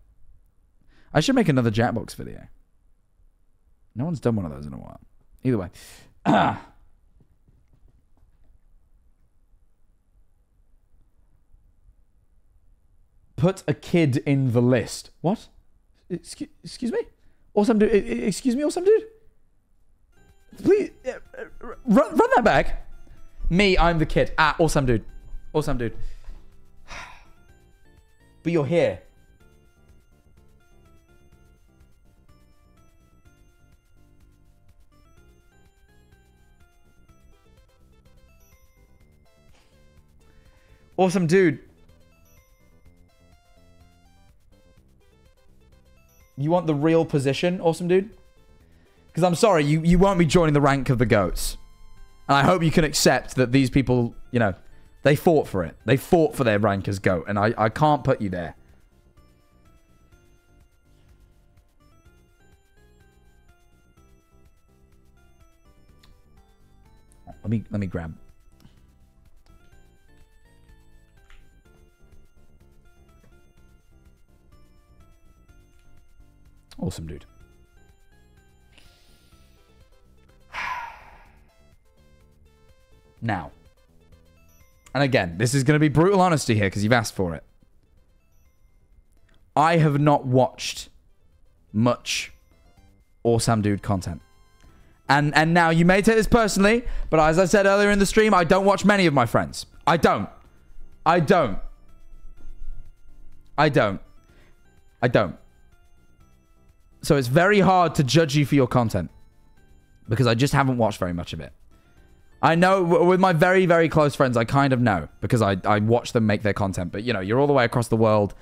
I should make another Jackbox video. No one's done one of those in a while. Either way. Put a kid in the list. What? Excuse me? Awesome dude. Excuse me, awesome dude? Please, run that back. Me, I'm the kid. Awesome dude. Awesome dude. But you're here. Awesome dude. You want the real position, awesome dude? Because I'm sorry, you won't be joining the rank of the GOATs. And I hope you can accept that these people, you know, they fought for it. They fought for their rank as GOAT. And I can't put you there. Let me grab. Awesome dude. Now. And again, this is going to be brutal honesty here because you've asked for it. I have not watched much Awesome Dude content. And now you may take this personally, but as I said earlier in the stream, I don't watch many of my friends. I don't. So it's very hard to judge you for your content because I just haven't watched very much of it. I know with my very, very close friends, I kind of know because I watch them make their content. But, you know, you're all the way across the world.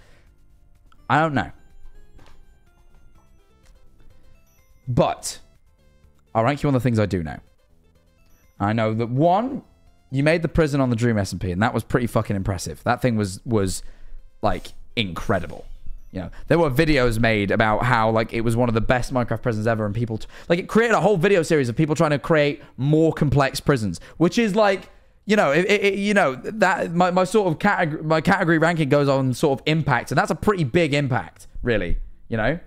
I don't know. But I'll rank you on the things I do know. I know that, one, you made the prison on the Dream SMP, and that was pretty fucking impressive. That thing was like, incredible. You know, there were videos made about how, like, it was one of the best Minecraft prisons ever, and people... like, it created a whole video series of people trying to create more complex prisons, which is, like, you know, you know, that... My sort of category... my category ranking goes on sort of impact, and that's a pretty big impact, really, you know?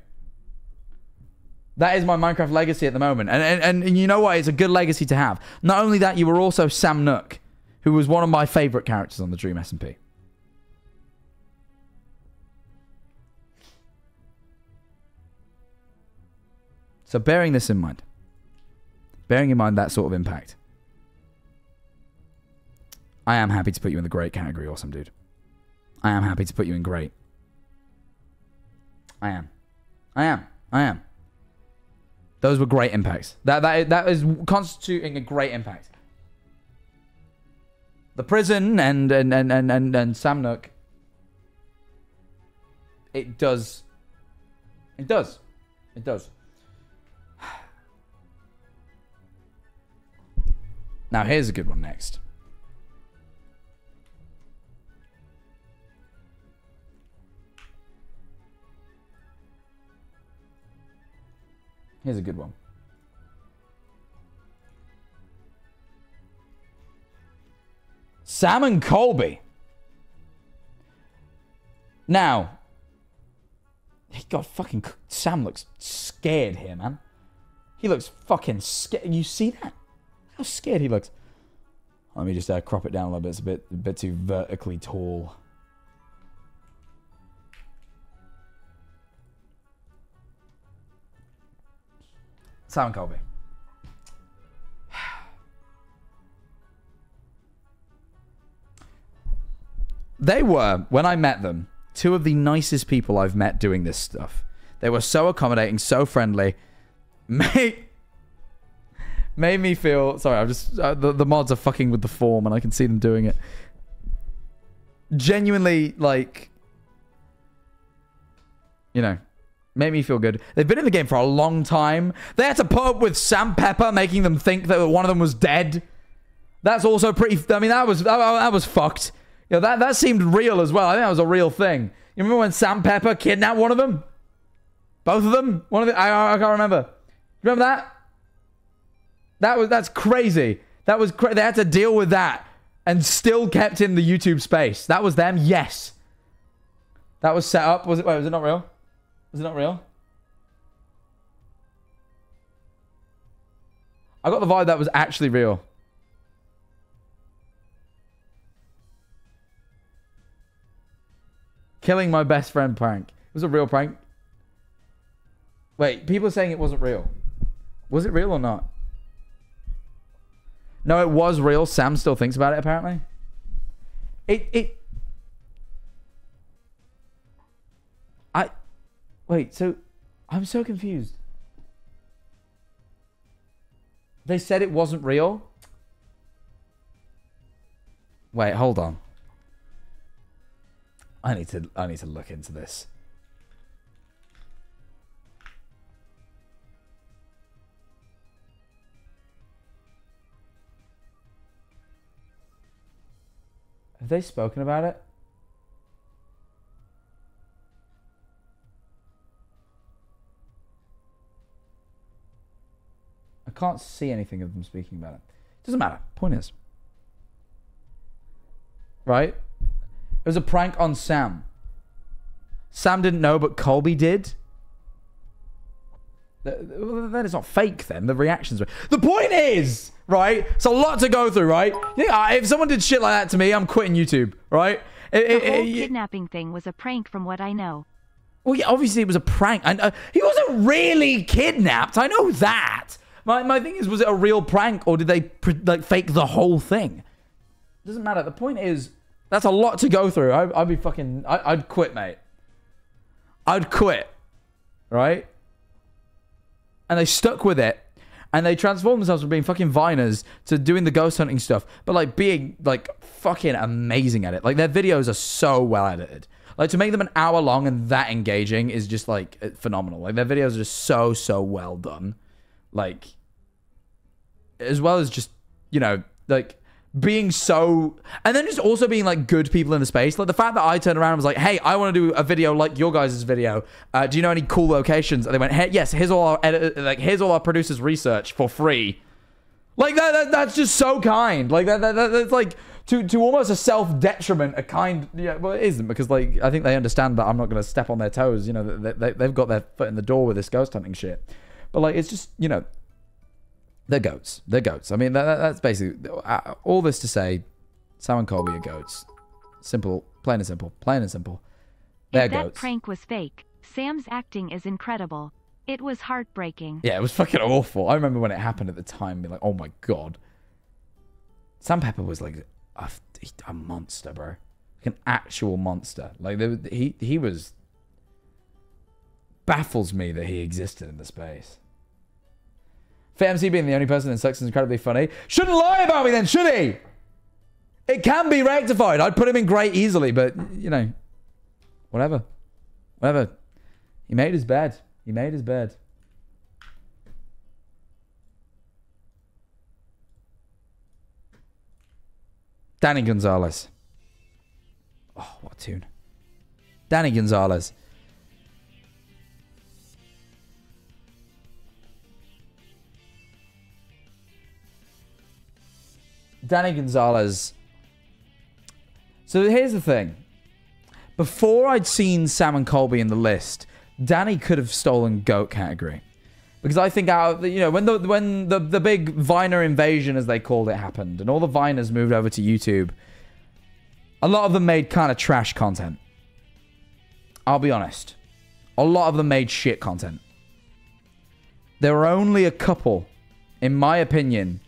That is my Minecraft legacy at the moment. And you know what? It's a good legacy to have. Not only that, you were also Sam Nook, who was one of my favorite characters on the Dream SMP. So bearing this in mind, bearing in mind that sort of impact, I am happy to put you in the great category, awesome dude. I am happy to put you in great. I am. Those were great impacts. That is constituting a great impact. The prison and Sam Nook. It does. Now here's a good one next. Here's a good one. Sam and Colby. Now, God, fucking Sam looks scared here, man. He looks fucking scared. You see that? How scared he looks. Let me just crop it down a little bit. It's a bit too vertically tall. Sam and Colby. They were, when I met them, two of the nicest people I've met doing this stuff. They were so accommodating, so friendly. Made me feel... sorry, I'm just... the mods are fucking with the form and I can see them doing it. Genuinely, like... you know... made me feel good. They've been in the game for a long time. They had to put up with Sam Pepper making them think that one of them was dead. That's also pretty... I mean, that was fucked. You know, that seemed real as well. I think that was a real thing. You remember when Sam Pepper kidnapped one of them? Both of them? One of them? I can't remember. Remember that? That's crazy. That was they had to deal with that and still kept in the YouTube space. That was them? Yes. That was set up. Was it? Wait, was it not real? Was it not real? I got the vibe that was actually real. Killing my best friend prank. It was a real prank. Wait, people are saying it wasn't real. Was it real or not? No, it was real. Sam still thinks about it, apparently. Wait, so... I'm so confused. They said it wasn't real? Wait, hold on. I need to look into this. Have they spoken about it? I can't see anything of them speaking about it. Doesn't matter. Point is, right? It was a prank on Sam. Sam didn't know, but Colby did. That is not fake then. The reactions were... The point is, right? It's a lot to go through, right? Yeah, if someone did shit like that to me, I'm quitting YouTube, right? The whole kidnapping thing was a prank from what I know. Well, yeah, obviously it was a prank. He wasn't really kidnapped. I know that. My thing is, was it a real prank or did they like fake the whole thing? Doesn't matter. The point is, that's a lot to go through. I'd be fucking... I'd quit, mate. I'd quit. Right? And they stuck with it. And they transformed themselves from being fucking Viners to doing the ghost hunting stuff. But like being like fucking amazing at it. Like their videos are so well edited. Like to make them an hour long and that engaging is just like phenomenal. Like their videos are just so well done. Like, as well as just, you know, like being so, and then just also being like good people in the space. Like the fact that I turned around and was like, hey, I want to do a video like your guys' video. Do you know any cool locations? And they went, hey, yes, here's all our here's all our producers' research for free. Like that's just so kind. Like that's like to almost a self-detriment, a kind. Yeah, well, it isn't, because like I think they understand that I'm not going to step on their toes. You know, they've got their foot in the door with this ghost hunting shit. But like, it's just, you know, they're goats. They're goats. I mean, that's basically all this to say. Sam and Colby are goats. Simple, plain and simple, plain and simple. They're if goats. That prank was fake, Sam's acting is incredible. It was heartbreaking. Yeah, it was fucking awful. I remember when it happened at the time, being like, oh my god. Sam Pepper was like a monster, bro. Like an actual monster. Like he was. Baffles me that he existed in the space. FitMC being the only person in sex is incredibly funny. Shouldn't lie about me then, should he? It can be rectified. I'd put him in great easily, but, you know, whatever. Whatever. He made his bed. He made his bed. Danny Gonzalez. Oh, what a tune. Danny Gonzalez. Danny Gonzalez. So here's the thing. Before I'd seen Sam and Colby in the list, Danny could have stolen GOAT category. Because I think when the big Viner invasion, as they called it, happened, and all the Viners moved over to YouTube, a lot of them made kind of trash content. I'll be honest. A lot of them made shit content. There were only a couple, in my opinion,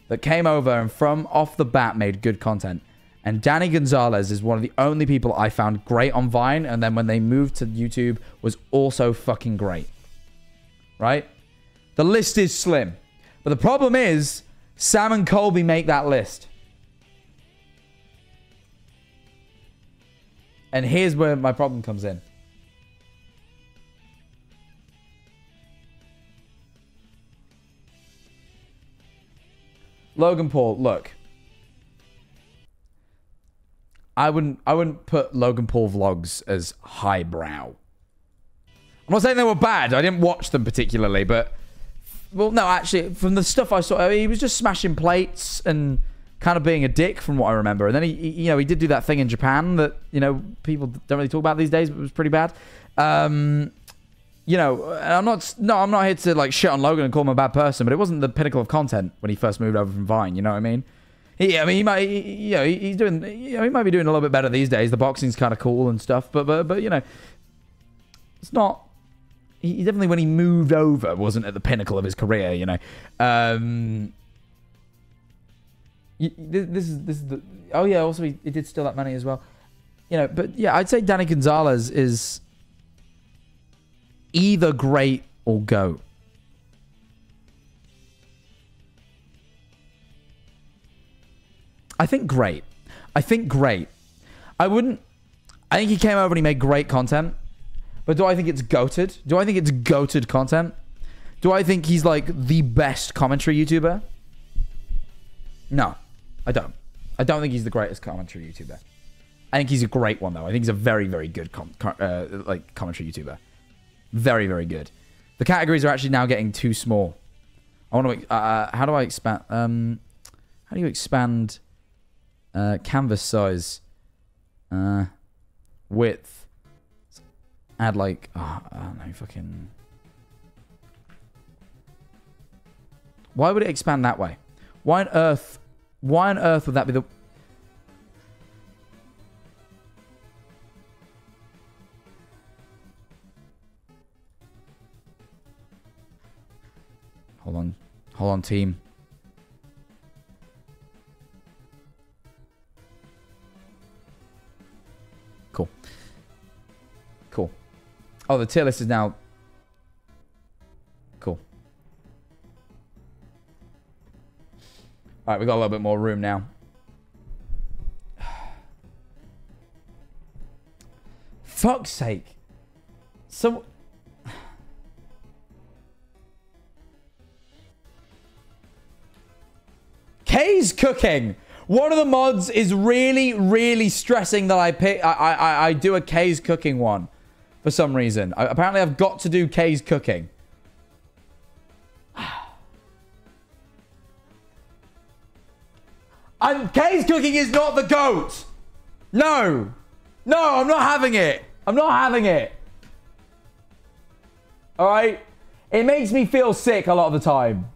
that came over and from off the bat made good content. And Danny Gonzalez is one of the only people I found great on Vine, and then when they moved to YouTube was also fucking great. Right? The list is slim. But the problem is, Sam and Colby make that list. And here's where my problem comes in. Logan Paul, look. I wouldn't put Logan Paul vlogs as highbrow. I'm not saying they were bad. I didn't watch them particularly, but well, no, actually, from the stuff I saw, he was just smashing plates and kind of being a dick, from what I remember. And then he did do that thing in Japan that people don't really talk about these days, but it was pretty bad. And I'm not here to like shit on Logan and call him a bad person, but it wasn't the pinnacle of content when he first moved over from Vine. You know what I mean? He might be doing a little bit better these days. The boxing's kind of cool and stuff, but it's not. He definitely, when he moved over, wasn't at the pinnacle of his career. This is the. Oh yeah, also he did steal that money as well. But yeah, I'd say Danny Gonzalez is either great or GOAT. I think great. I wouldn't I think he came over and he made great content. But do I think it's goated? Do I think it's goated content? Do I think he's like the best commentary YouTuber? No, I don't. I don't think he's the greatest commentary YouTuber. I think he's a great one though. I think he's a very, very good commentary YouTuber. Very, very good. The categories are actually now getting too small. I want to. How do I expand? How do you expand canvas size? Width. Add like. Oh, I don't know. Fucking. Why would it expand that way? Why on earth? Why on earth would that be the? Hold on. Hold on, team. Cool. Cool. Oh, the tier list is now... Cool. Alright, we got a little bit more room now. Fuck's sake. So... K's cooking. One of the mods is really, really stressing that I do a K's cooking one for some reason. Apparently, I've got to do K's cooking. And K's cooking is not the GOAT. No. No, I'm not having it. I'm not having it. All right? It makes me feel sick a lot of the time.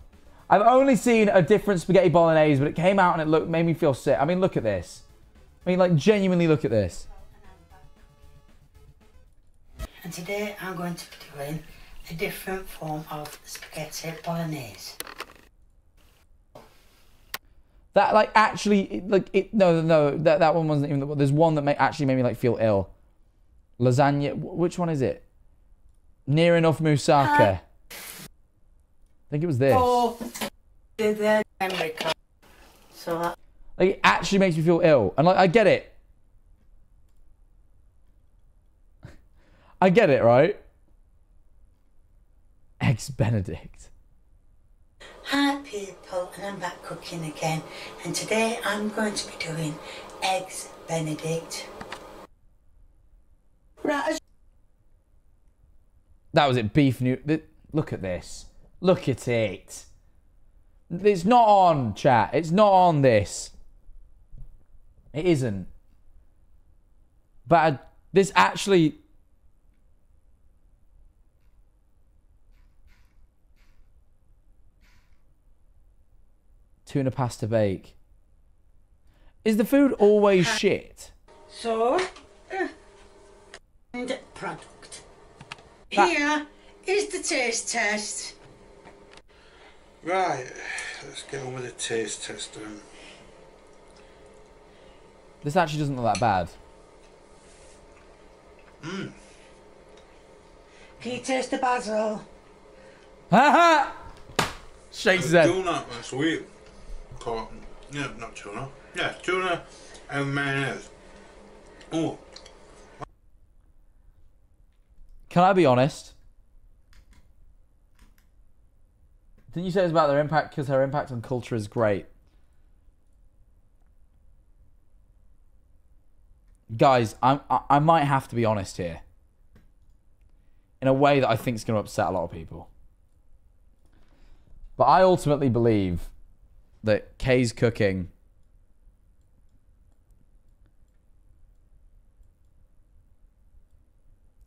I've only seen a different spaghetti bolognese, but it came out and it made me feel sick. I mean, look at this. I mean, like, genuinely look at this. And today I'm going to be doing a different form of spaghetti bolognese. That, like, actually, no, that one wasn't even, there's one that actually made me, like, feel ill. Lasagna, which one is it? Near enough moussaka. I think it was this. Oh, the America. So like, it actually makes me feel ill. And, like, I get it. I get it, right? Eggs Benedict. Hi people, and I'm back cooking again. And today I'm going to be doing Eggs Benedict. Right. That was it, beef new. Look at this. Look at it. It's not on, chat. It's not on this. It isn't. But this actually... Tuna pasta bake. Is the food always shit? So, and product. Here is the taste test. Right, let's get on with the taste test. This actually doesn't look that bad. Can you taste the basil? Ha ha! Shakes his head. Tuna last week. Caught, yeah, not tuna. Yeah, tuna and mayonnaise. Oh. Can I be honest? Didn't you say it's about their impact because her impact on culture is great? Guys, I might have to be honest here. In a way that I think is going to upset a lot of people. But I ultimately believe that K's cooking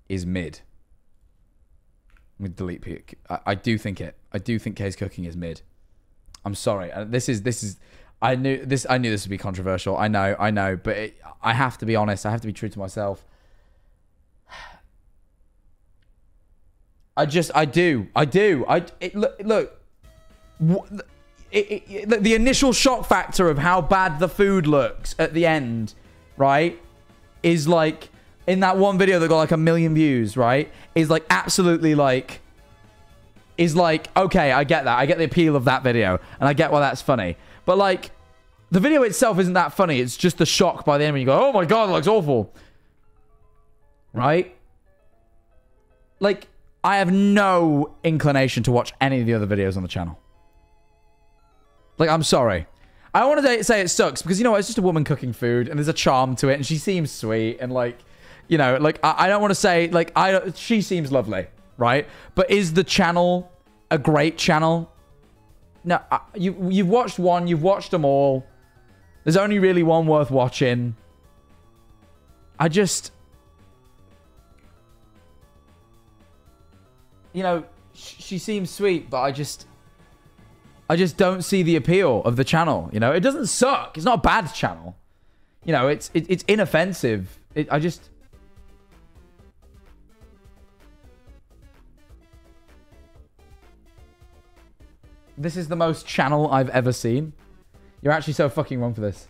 is mid. I'm gonna delete P. I do think it. I do think K's cooking is mid. I'm sorry. This is. I knew this would be controversial. I know. But I have to be honest. I have to be true to myself. I do. Look. The initial shock factor of how bad the food looks at the end, right, is like in that one video that got like 1 million views, right, is like absolutely like, is like, okay, I get that. I get the appeal of that video and I get why that's funny. But like the video itself isn't that funny. It's just the shock by the end when you go, oh my God, it looks awful. right? Like, I have no inclination to watch any of the other videos on the channel. Like, I'm sorry. I want to say it sucks because, you know what, it's just a woman cooking food and there's a charm to it and she seems sweet and, like, you know, like, I don't want to say, like, she seems lovely, right? But is the channel a great channel? No, you've watched one, you've watched them all. There's only really one worth watching. I just... You know, she seems sweet, but I just don't see the appeal of the channel. You know, it doesn't suck. It's not a bad channel. You know, it's inoffensive. This is the most channel I've ever seen. You're actually so fucking wrong for this.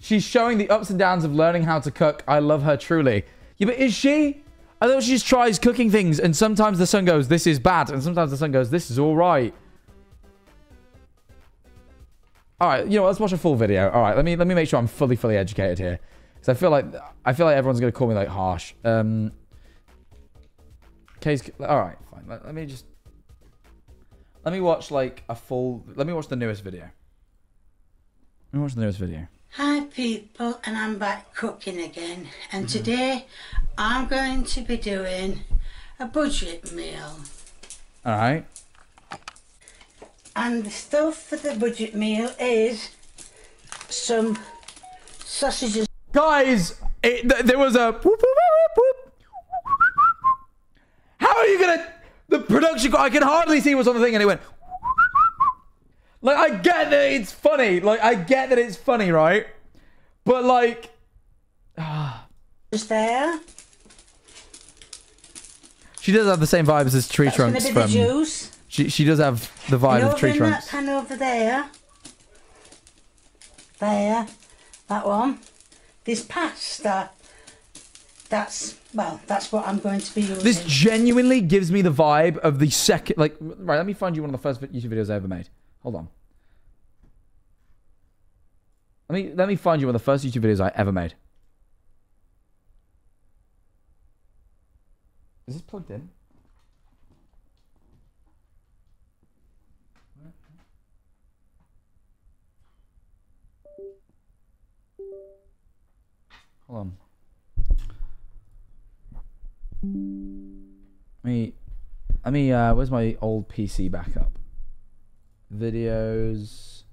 She's showing the ups and downs of learning how to cook. I love her truly. Yeah, but is she? I thought she just tries cooking things and sometimes the son goes, this is bad. And sometimes the son goes, this is all right. All right, you know what? Let's watch a full video. All right, let me make sure I'm fully educated here. Because I feel like everyone's going to call me, like, harsh. Case, all right, fine. Let me watch, like, let me watch the newest video. Let me watch the newest video. Hi people, and I'm back cooking again, and today I'm going to be doing a budget meal. Alright. And the stuff for the budget meal is some sausages. Guys, there was a... Whoop, whoop, whoop, whoop. How are you gonna... The production... I can hardly see what's on the thing, and it went... Like, I get that it's funny. Like, I get that it's funny, right? But, like... Is there? She does have the same vibes as Tree Trunks That's gonna from... be the juice. She does have the vibe of Tree Trunks. That pan over there. There. That one. This pasta. That's what I'm going to be using. This genuinely gives me the vibe of the second... Like, right, let me find you one of the first YouTube videos I ever made. Hold on. Let me find you one of the first YouTube videos I ever made. Is this plugged in? Hold on. Let me where's my old PC backup? Videos.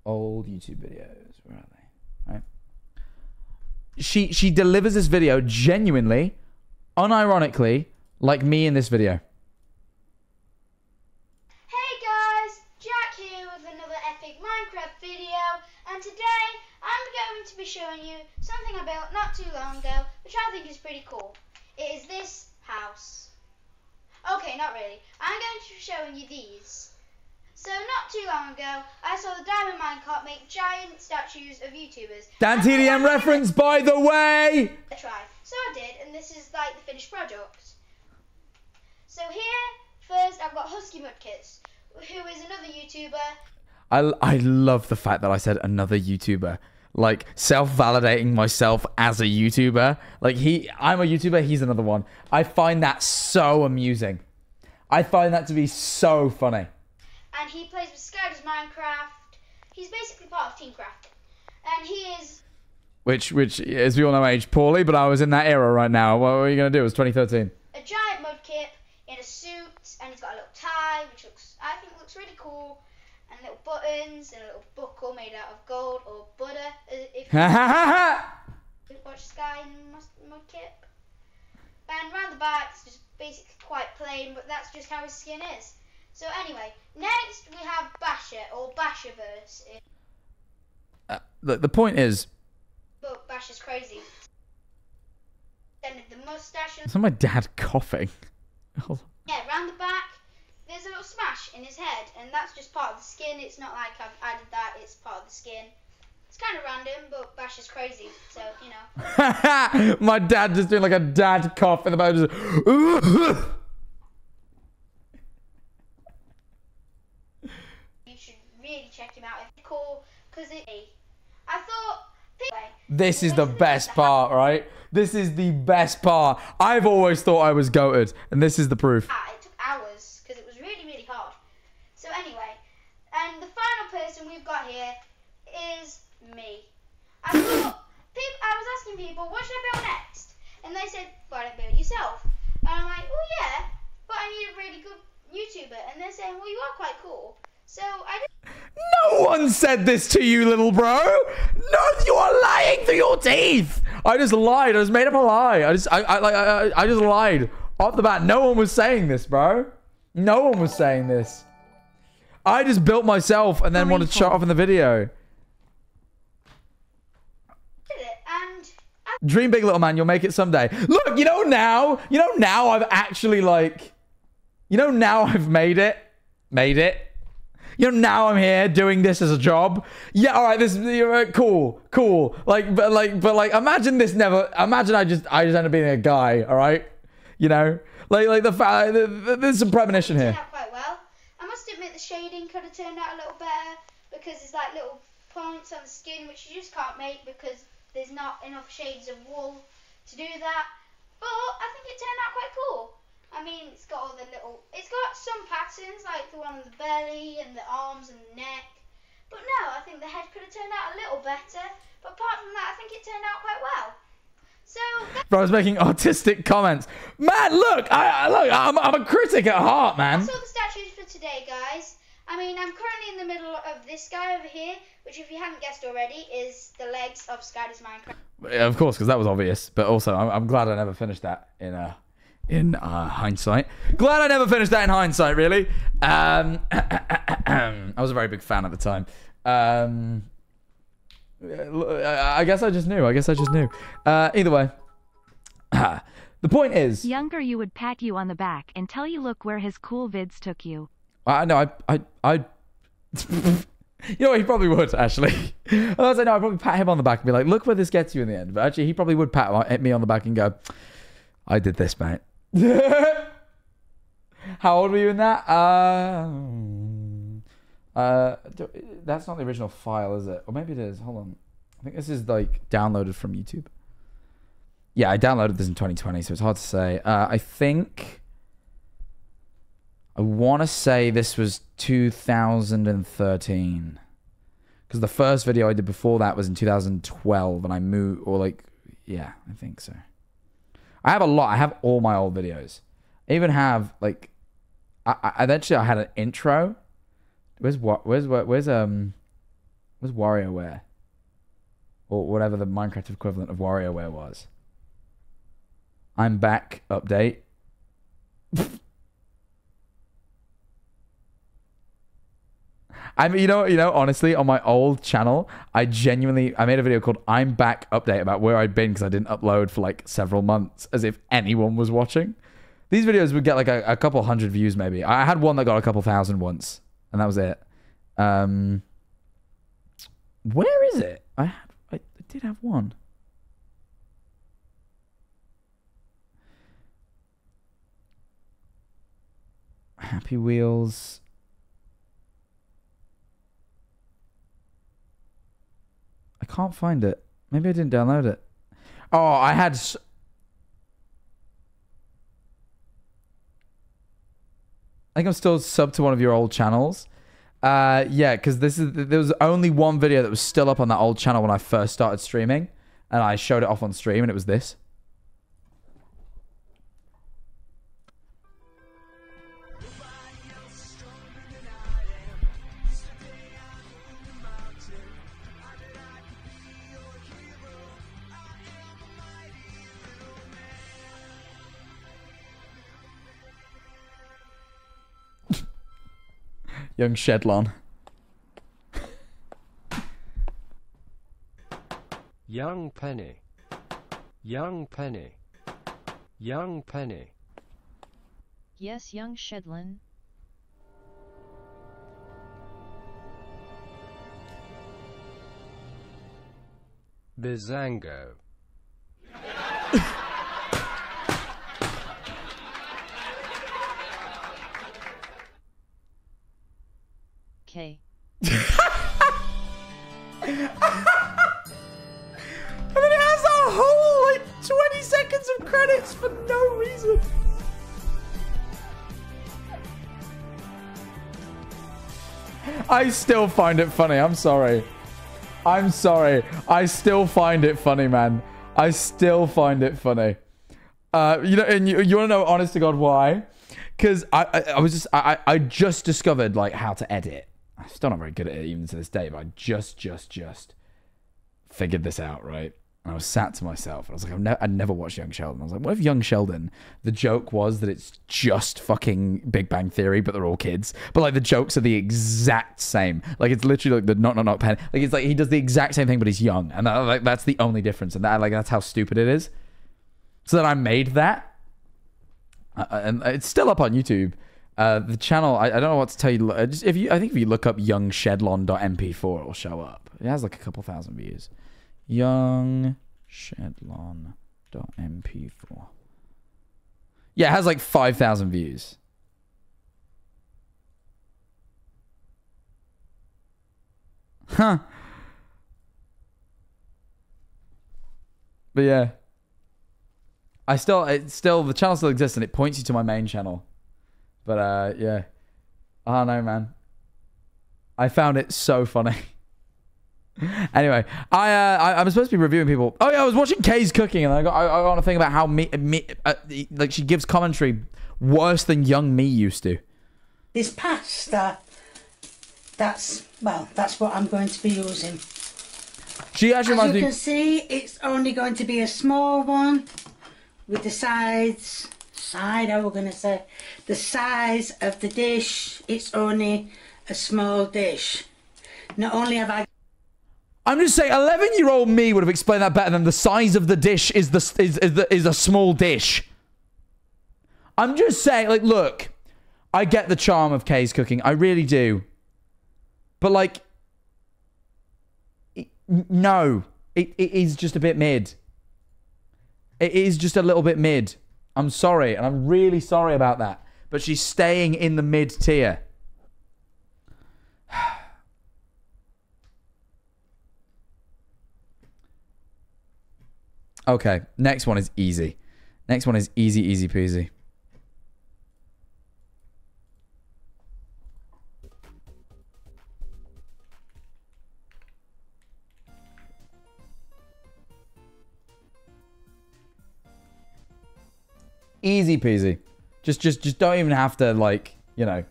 Old YouTube videos. Where are they? Right. She delivers this video genuinely, unironically, like me in this video. Hey guys, Jack here with another epic Minecraft video, and today I'm going to be showing you something I built not too long ago, which I think is pretty cool. It is this house. Okay, not really. I'm going to be showing you these. So not too long ago, I saw the Diamond Minecart make giant statues of YouTubers. Dan TDM reference, by the way! I tried. So I did, and this is like the finished product. So here, first I've got Husky Mudkits, who is another YouTuber. I love the fact that I said another YouTuber. Like, self-validating myself as a YouTuber. Like, I'm a YouTuber, he's another one. I find that so amusing. I find that to be so funny. And he plays with Skydoes Minecraft. He's basically part of Team Crafting. And he is... Which, as we all know, aged poorly, but I was in that era right now. What are you going to do? It was 2013. A giant mudkip in a suit, and he's got a little tie, which I think looks really cool. And little buttons, and a little buckle made out of gold or butter. If you watch Sky and Mudkip. And round the back, it's just basically quite plain, but that's just how his skin is. So anyway, next we have Basher, or Basherverse. The point is... But Basher's crazy. Then the mustache... Is that my dad coughing? Yeah, round the back, there's a little smash in his head, and that's just part of the skin. It's not like I've added that, it's part of the skin. It's kind of random, but Basher's crazy, so, you know. My dad just doing like a dad cough in the back. Just... You should really check him out. It's cool, because I thought... This is the best part, right? This is the best part. I've always thought I was goated, and this is the proof. It took hours, because it was really, really hard. So anyway, and the final person we've got here is me. I thought... I was asking people, what should I build next? And they said, why don't build yourself? And I'm like, oh yeah, but I need a really good YouTuber. And they're saying, well, you are quite cool. So I did. No one said this to you, little bro. No, you are lying through your teeth. I just lied. I just made up a lie. I just lied off the bat. No one was saying this, bro. No one was saying this. I just built myself and then wanted to shut off in the video. Dream big, little man. You'll make it someday. Look, now I've actually now I've made it. Now I'm here doing this as a job. Yeah, all right. This is cool. But imagine this never. Imagine I just end up being a guy. All right. There's some premonition here. Turned out quite well. I must admit the shading could have turned out a little better because there's like little points on the skin which you just can't make because there's not enough shades of wool to do that. But I think it turned out quite cool. I mean, it's got some patterns like the one on the belly and the arms and the neck. But no, I think the head could have turned out a little better. But apart from that, I think it turned out quite well. So, bro, I was making autistic comments. Man, look, I'm a critic at heart, man. That's all the statues for today, guys. I mean, I'm currently in the middle of this guy over here, which, if you haven't guessed already, is the legs of Skyler's Minecraft. Yeah, of course, because that was obvious. But also, I'm glad I never finished that in hindsight. Glad I never finished that in hindsight, really. I was a very big fan at the time. I guess I just knew. Either way. The point is... Younger you would pat you on the back and tell you look where his cool vids took you. No, I you know what, he probably would, actually. I was like, no, I'd probably pat him on the back and be like, look where this gets you in the end. But actually, he probably would pat me on the back and go, I did this, mate. How old were you in that? That's not the original file, is it? Or maybe it is. Hold on. I think this is like downloaded from YouTube. Yeah, I downloaded this in 2020, so it's hard to say. I want to say this was 2013. Because the first video I did before that was in 2012, and I moved, yeah, I think so. I have a lot. I have all my old videos. I even have, eventually I had an intro. Where's WarioWare? Or whatever the Minecraft equivalent of WarioWare was. I'm back update. I mean, honestly, on my old channel, I made a video called I'm Back Update about where I'd been because I didn't upload for several months, as if anyone was watching. These videos would get a couple hundred views maybe. I had one that got a couple thousand once, and that was it. Where is it? I did have one. Happy Wheels. I can't find it. Maybe I didn't download it. Oh, I had... I think I'm still subbed to one of your old channels. Yeah, because there was only one video that was still up on that old channel when I first started streaming. And I showed it off on stream, and it was this. Young Shedlon. Young Penny. Young Penny. Young Penny. Yes, young Shedlin. Bizango. K. loads of credits for no reason. I still find it funny. I'm sorry. I'm sorry. I still find it funny, man. I still find it funny. You know, and you want to know, honest to God, why? Because I just discovered like how to edit. I'm still not very good at it even to this day, but I just figured this out, right? And I was sat to myself, and I was like, I'd never watched Young Sheldon. I was like, what if Young Sheldon, the joke was that it's just fucking Big Bang Theory, but they're all kids. But like the jokes are the exact same. Like it's literally like the knock pen. Like it's like he does the exact same thing, but he's young, and that's the only difference. And that's how stupid it is. So then I made that, and it's still up on YouTube. The channel, I don't know what to tell you. I think if you look up youngshedlon.mp4, it will show up. It has like a couple thousand views. youngshedlon.mp4. Yeah, it has like 5,000 views. Huh. But yeah. The channel still exists and it points you to my main channel. But yeah. I don't know, man. I found it so funny. Anyway, I'm supposed to be reviewing people. Oh yeah, I was watching Kay's cooking, and I got on a thing about how like she gives commentary worse than young me used to. This pasta, that's what I'm going to be using. She actually reminds me. As you can see, it's only going to be a small one with the sides. The size of the dish. It's only a small dish. Not only have I. I'm just saying, 11-year-old me would have explained that better than the size of the dish is a small dish. I'm just saying, like, look, I get the charm of Kay's cooking, I really do, but like, no, it is just a bit mid. It is just a little bit mid. I'm sorry, and I'm really sorry about that. But she's staying in the mid tier. Okay, next one is easy. Next one is easy, easy peasy. Easy peasy. Just don't even have to, like, you know.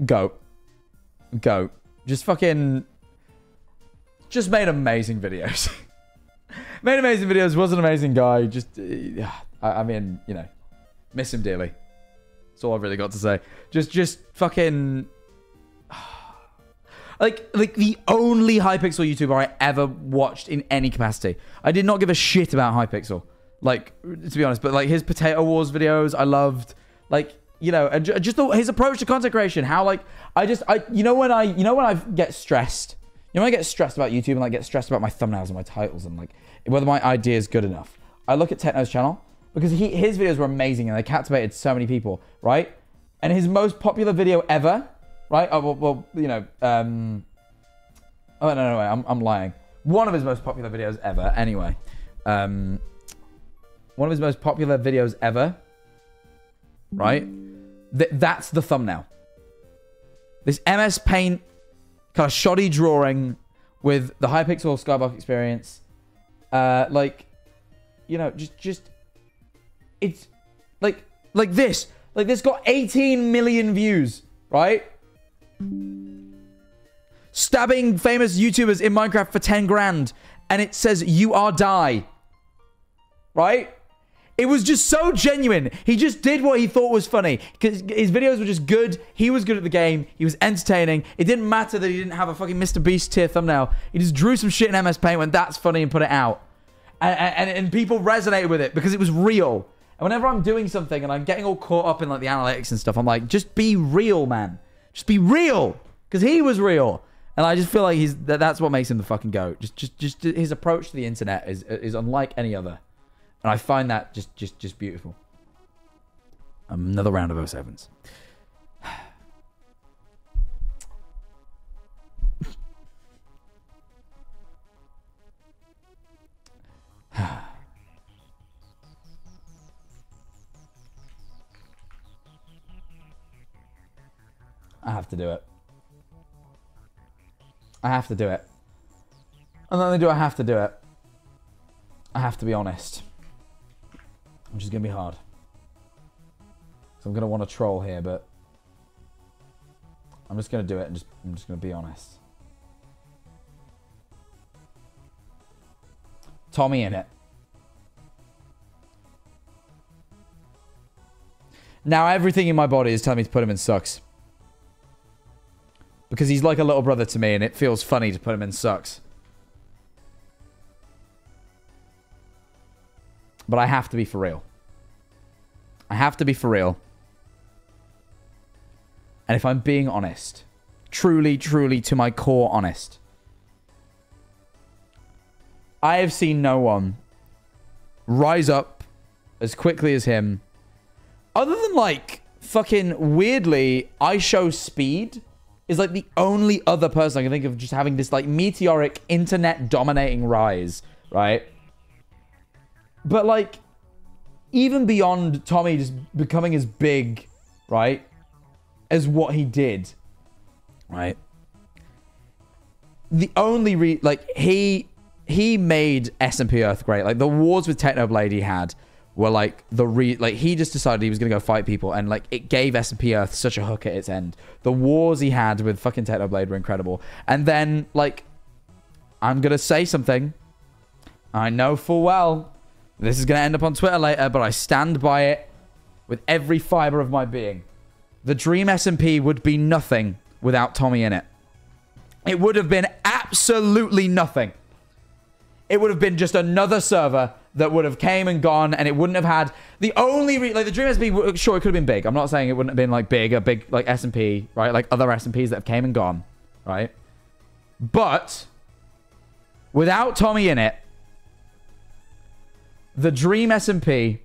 Go. Just fucking. Just made amazing videos. Made amazing videos, was an amazing guy. Just, I mean, you know, miss him dearly. That's all I've really got to say. Just fucking, like the only Hypixel YouTuber I ever watched in any capacity. I did not give a shit about Hypixel, like, to be honest. But like his Potato Wars videos, I loved. Like, you know, and just his approach to content creation. How like you know when I get stressed. You know when I get stressed about YouTube and like get stressed about my thumbnails and my titles and like whether my idea is good enough. I look at Techno's channel because his videos were amazing and they captivated so many people, right? And his most popular video ever, right? Oh, well, you know, oh no, I'm lying. One of his most popular videos ever, anyway. One of his most popular videos ever, right? That's the thumbnail. This MS Paint kind of shoddy drawing with the Hypixel Skybox experience. Like, you know, just it's like this. Like this got 18 million views, right? Stabbing famous YouTubers in Minecraft for 10 grand and it says you are die. Right? It was just so genuine. He just did what he thought was funny. Because his videos were just good. He was good at the game. He was entertaining. It didn't matter that he didn't have a fucking Mr. Beast tier thumbnail. He just drew some shit in MS Paint, went, that's funny, and put it out. And people resonated with it because it was real. And whenever I'm doing something and I'm getting all caught up in like the analytics and stuff, I'm like, just be real, man. Just be real. Because he was real. And I just feel like that's what makes him the fucking GOAT. Just his approach to the internet is unlike any other. And I find that just beautiful. Another round of 07s. have to do it. I have to do it. And not only do I have to do it, I have to be honest. Which is going to be hard. So I'm going to want to troll here, but I'm just going to do it and I'm just going to be honest. Tommy in it. Now everything in my body is telling me to put him in sucks. Because he's like a little brother to me and it feels funny to put him in sucks. But I have to be for real. I have to be for real. And if I'm being honest, truly, truly to my core honest, I have seen no one rise up as quickly as him. Other than, like, fucking weirdly, I Show Speed is, like, the only other person I can think of just having this, like, meteoric internet-dominating rise, right? But, like, even beyond Tommy just becoming as big, right, as what he did, right? The only he made SMP Earth great. Like, the wars with Technoblade he had were, like, he just decided he was going to go fight people, and, like, it gave SMP Earth such a hook at its end. The wars he had with fucking Technoblade were incredible. And then, like, I'm going to say something. I know full well this is going to end up on Twitter later, but I stand by it with every fiber of my being. The Dream SMP would be nothing without Tommy in it. It would have been absolutely nothing. It would have been just another server that would have came and gone, and it wouldn't have had the only like the Dream SMP. Sure, it could have been big. I'm not saying it wouldn't have been like big, a big like SMP, right? Like other SMPs that have came and gone, right? But without Tommy in it, the Dream SMP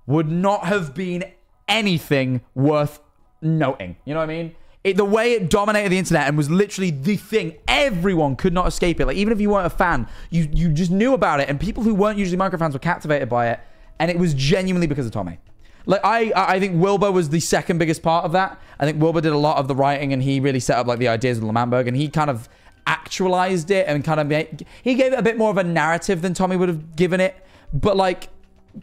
would not have been anything worth noting. You know what I mean? The way it dominated the internet and was literally the thing. Everyone could not escape it. Like, even if you weren't a fan, you just knew about it. And people who weren't usually Minecraft fans were captivated by it. And it was genuinely because of Tommy. Like, I think Wilbur was the second biggest part of that. I think Wilbur did a lot of the writing, and he really set up, like, the ideas of Lamanberg. And he kind of actualized it and kind of he gave it a bit more of a narrative than Tommy would have given it. But, like,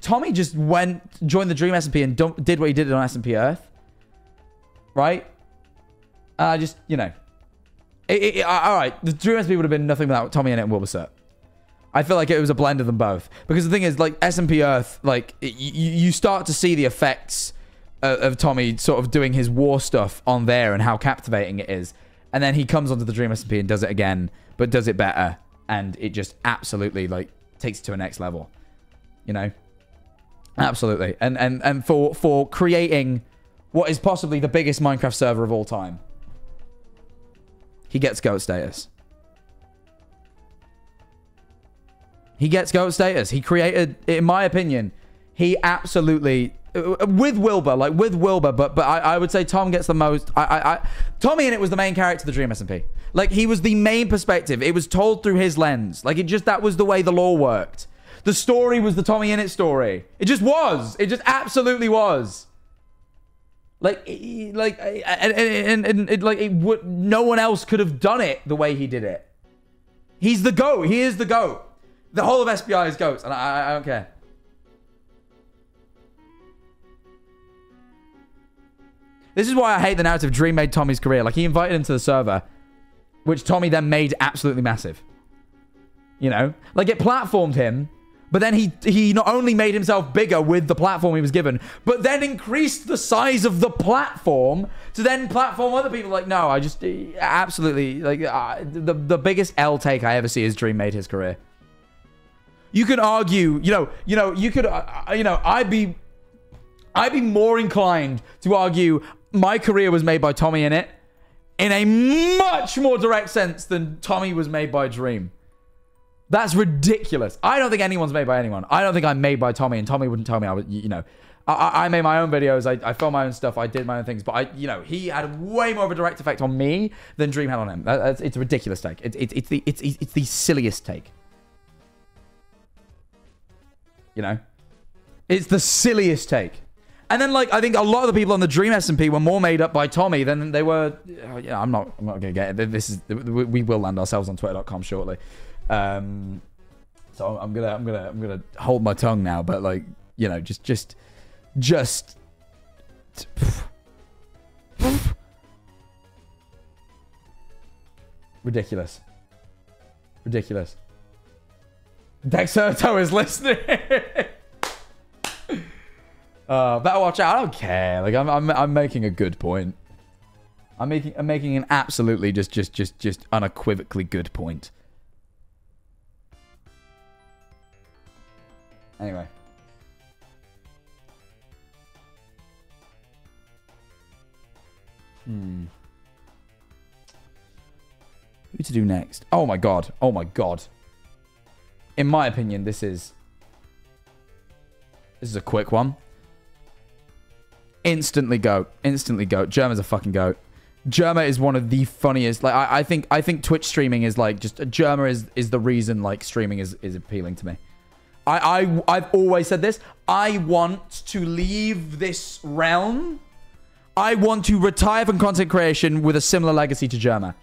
Tommy just joined the Dream SMP and did what he did on SMP Earth. Right? Just, you know. All right. The Dream SMP would have been nothing without Tommy in it and Wilbur Surt. I feel like it was a blend of them both. Because the thing is, like, SMP Earth, like, you start to see the effects of Tommy sort of doing his war stuff on there and how captivating it is. And then he comes onto the Dream SMP and does it again, but does it better. And it just absolutely, like, takes it to a next level. You know? Absolutely. And for creating what is possibly the biggest Minecraft server of all time, he gets GOAT status. He gets GOAT status. He created, in my opinion, he absolutely, with Wilbur, but I would say Tom gets the most. Tommy in it was the main character of the Dream SMP. Like, he was the main perspective. It was told through his lens. Like, that was the way the lore worked. The story was the Tommy in it story. It just was. It just absolutely was. No one else could have done it the way he did it. He's the GOAT. He is the GOAT. The whole of SBI is GOATs, and I don't care. This is why I hate the narrative Dream made Tommy's career. Like, he invited him to the server, which Tommy then made absolutely massive. You know? Like, it platformed him, but then he not only made himself bigger with the platform he was given, but then increased the size of the platform to then platform other people. Like, no, I just absolutely, like, the biggest L take I ever see is Dream made his career. You could argue, I'd be more inclined to argue my career was made by Tommy in it in a much more direct sense than Tommy was made by Dream. That's ridiculous. I don't think anyone's made by anyone. I don't think I'm made by Tommy, and Tommy wouldn't tell me I was, I made my own videos. I filmed my own stuff. I did my own things, but he had way more of a direct effect on me than Dream had on him. It's a ridiculous take. It's the silliest take. You know? It's the silliest take. And then, like, I think a lot of the people on the Dream SMP were more made up by Tommy than they were. Yeah, I'm not gonna get it. We will land ourselves on Twitter.com shortly. So I'm gonna hold my tongue now. But like, you know, just. Ridiculous. Dexerto is listening. Better watch out. I don't care. Like I'm making a good point. I'm making an absolutely just unequivocally good point. Anyway. Who to do next? Oh my god. Oh my god. In my opinion, this is a quick one. Instantly goat. Germa's a fucking goat. Germa is one of the funniest. Like I think Twitch streaming is like just Germa is the reason like streaming is appealing to me. I've always said this. I want to leave this realm. I want to retire from content creation with a similar legacy to Germa.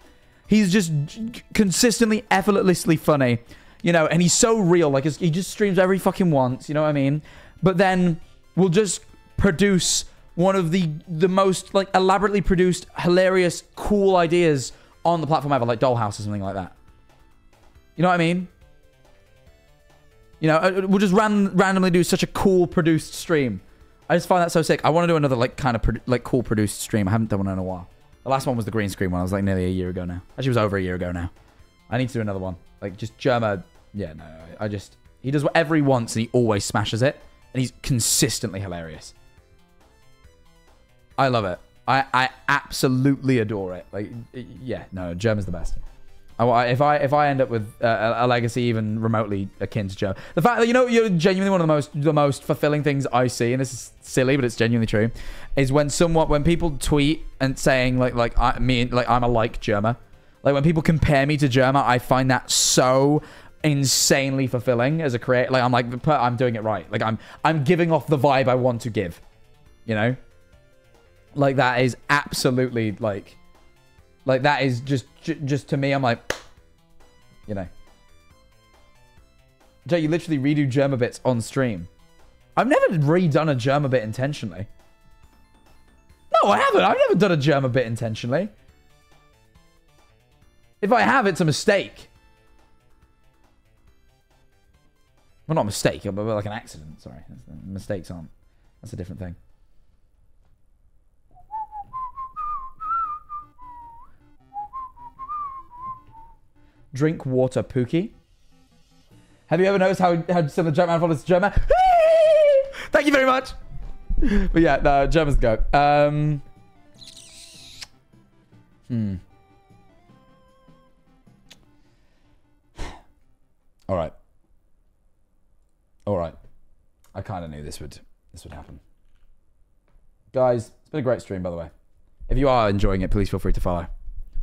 He's just consistently, effortlessly funny, you know, and he's so real. Like he just streams every fucking once, you know what I mean? But then we'll just produce one of the most like elaborately produced, hilarious, cool ideas on the platform ever, like Dollhouse or something like that. You know what I mean? You know, we'll just randomly do such a cool produced stream. I just find that so sick. I want to do another like kind of cool produced stream. I haven't done one in a while. The last one was the green screen one. I was like nearly a year ago now. Actually, it was over a year ago now. I need to do another one. Like just Germa. Yeah, no. He does whatever he wants and he always smashes it. And he's consistently hilarious. I love it. I absolutely adore it. Like, yeah, no, Germa's the best. If I end up with a legacy even remotely akin to Joe, the fact that you're genuinely one of the most fulfilling things I see, and this is silly but it's genuinely true, is when people tweet and saying like I'm a like Germa, like when people compare me to Germa, I find that so insanely fulfilling as a creator. Like I'm doing it right. Like I'm giving off the vibe I want to give, you know. Like that is absolutely like that is just to me, I'm like, you know. Jay, you literally redo Germa bits on stream. I've never redone a Germa bit intentionally. No, I haven't. I've never done a Germa bit intentionally. If I have, it's a mistake. Well, not a mistake, but like an accident. Sorry. Mistakes aren't. That's a different thing. Drink water, Pookie. Have you ever noticed how similar Jackmanifold is to Germa? Thank you very much. But yeah, no, Germa's the go. All right. I kind of knew this would happen. Guys, it's been a great stream, by the way. If you are enjoying it, please feel free to follow.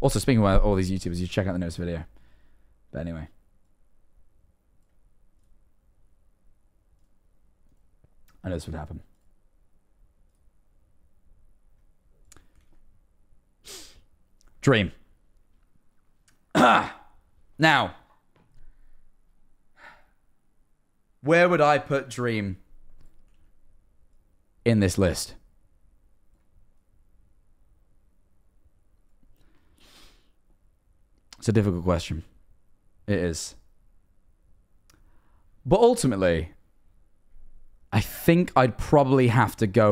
Also, speaking of all these YouTubers, you check out the newest video. But anyway. I know this would happen. Dream. Now. Where would I put Dream in this list? It's a difficult question. It is. But ultimately, I think I'd probably have to go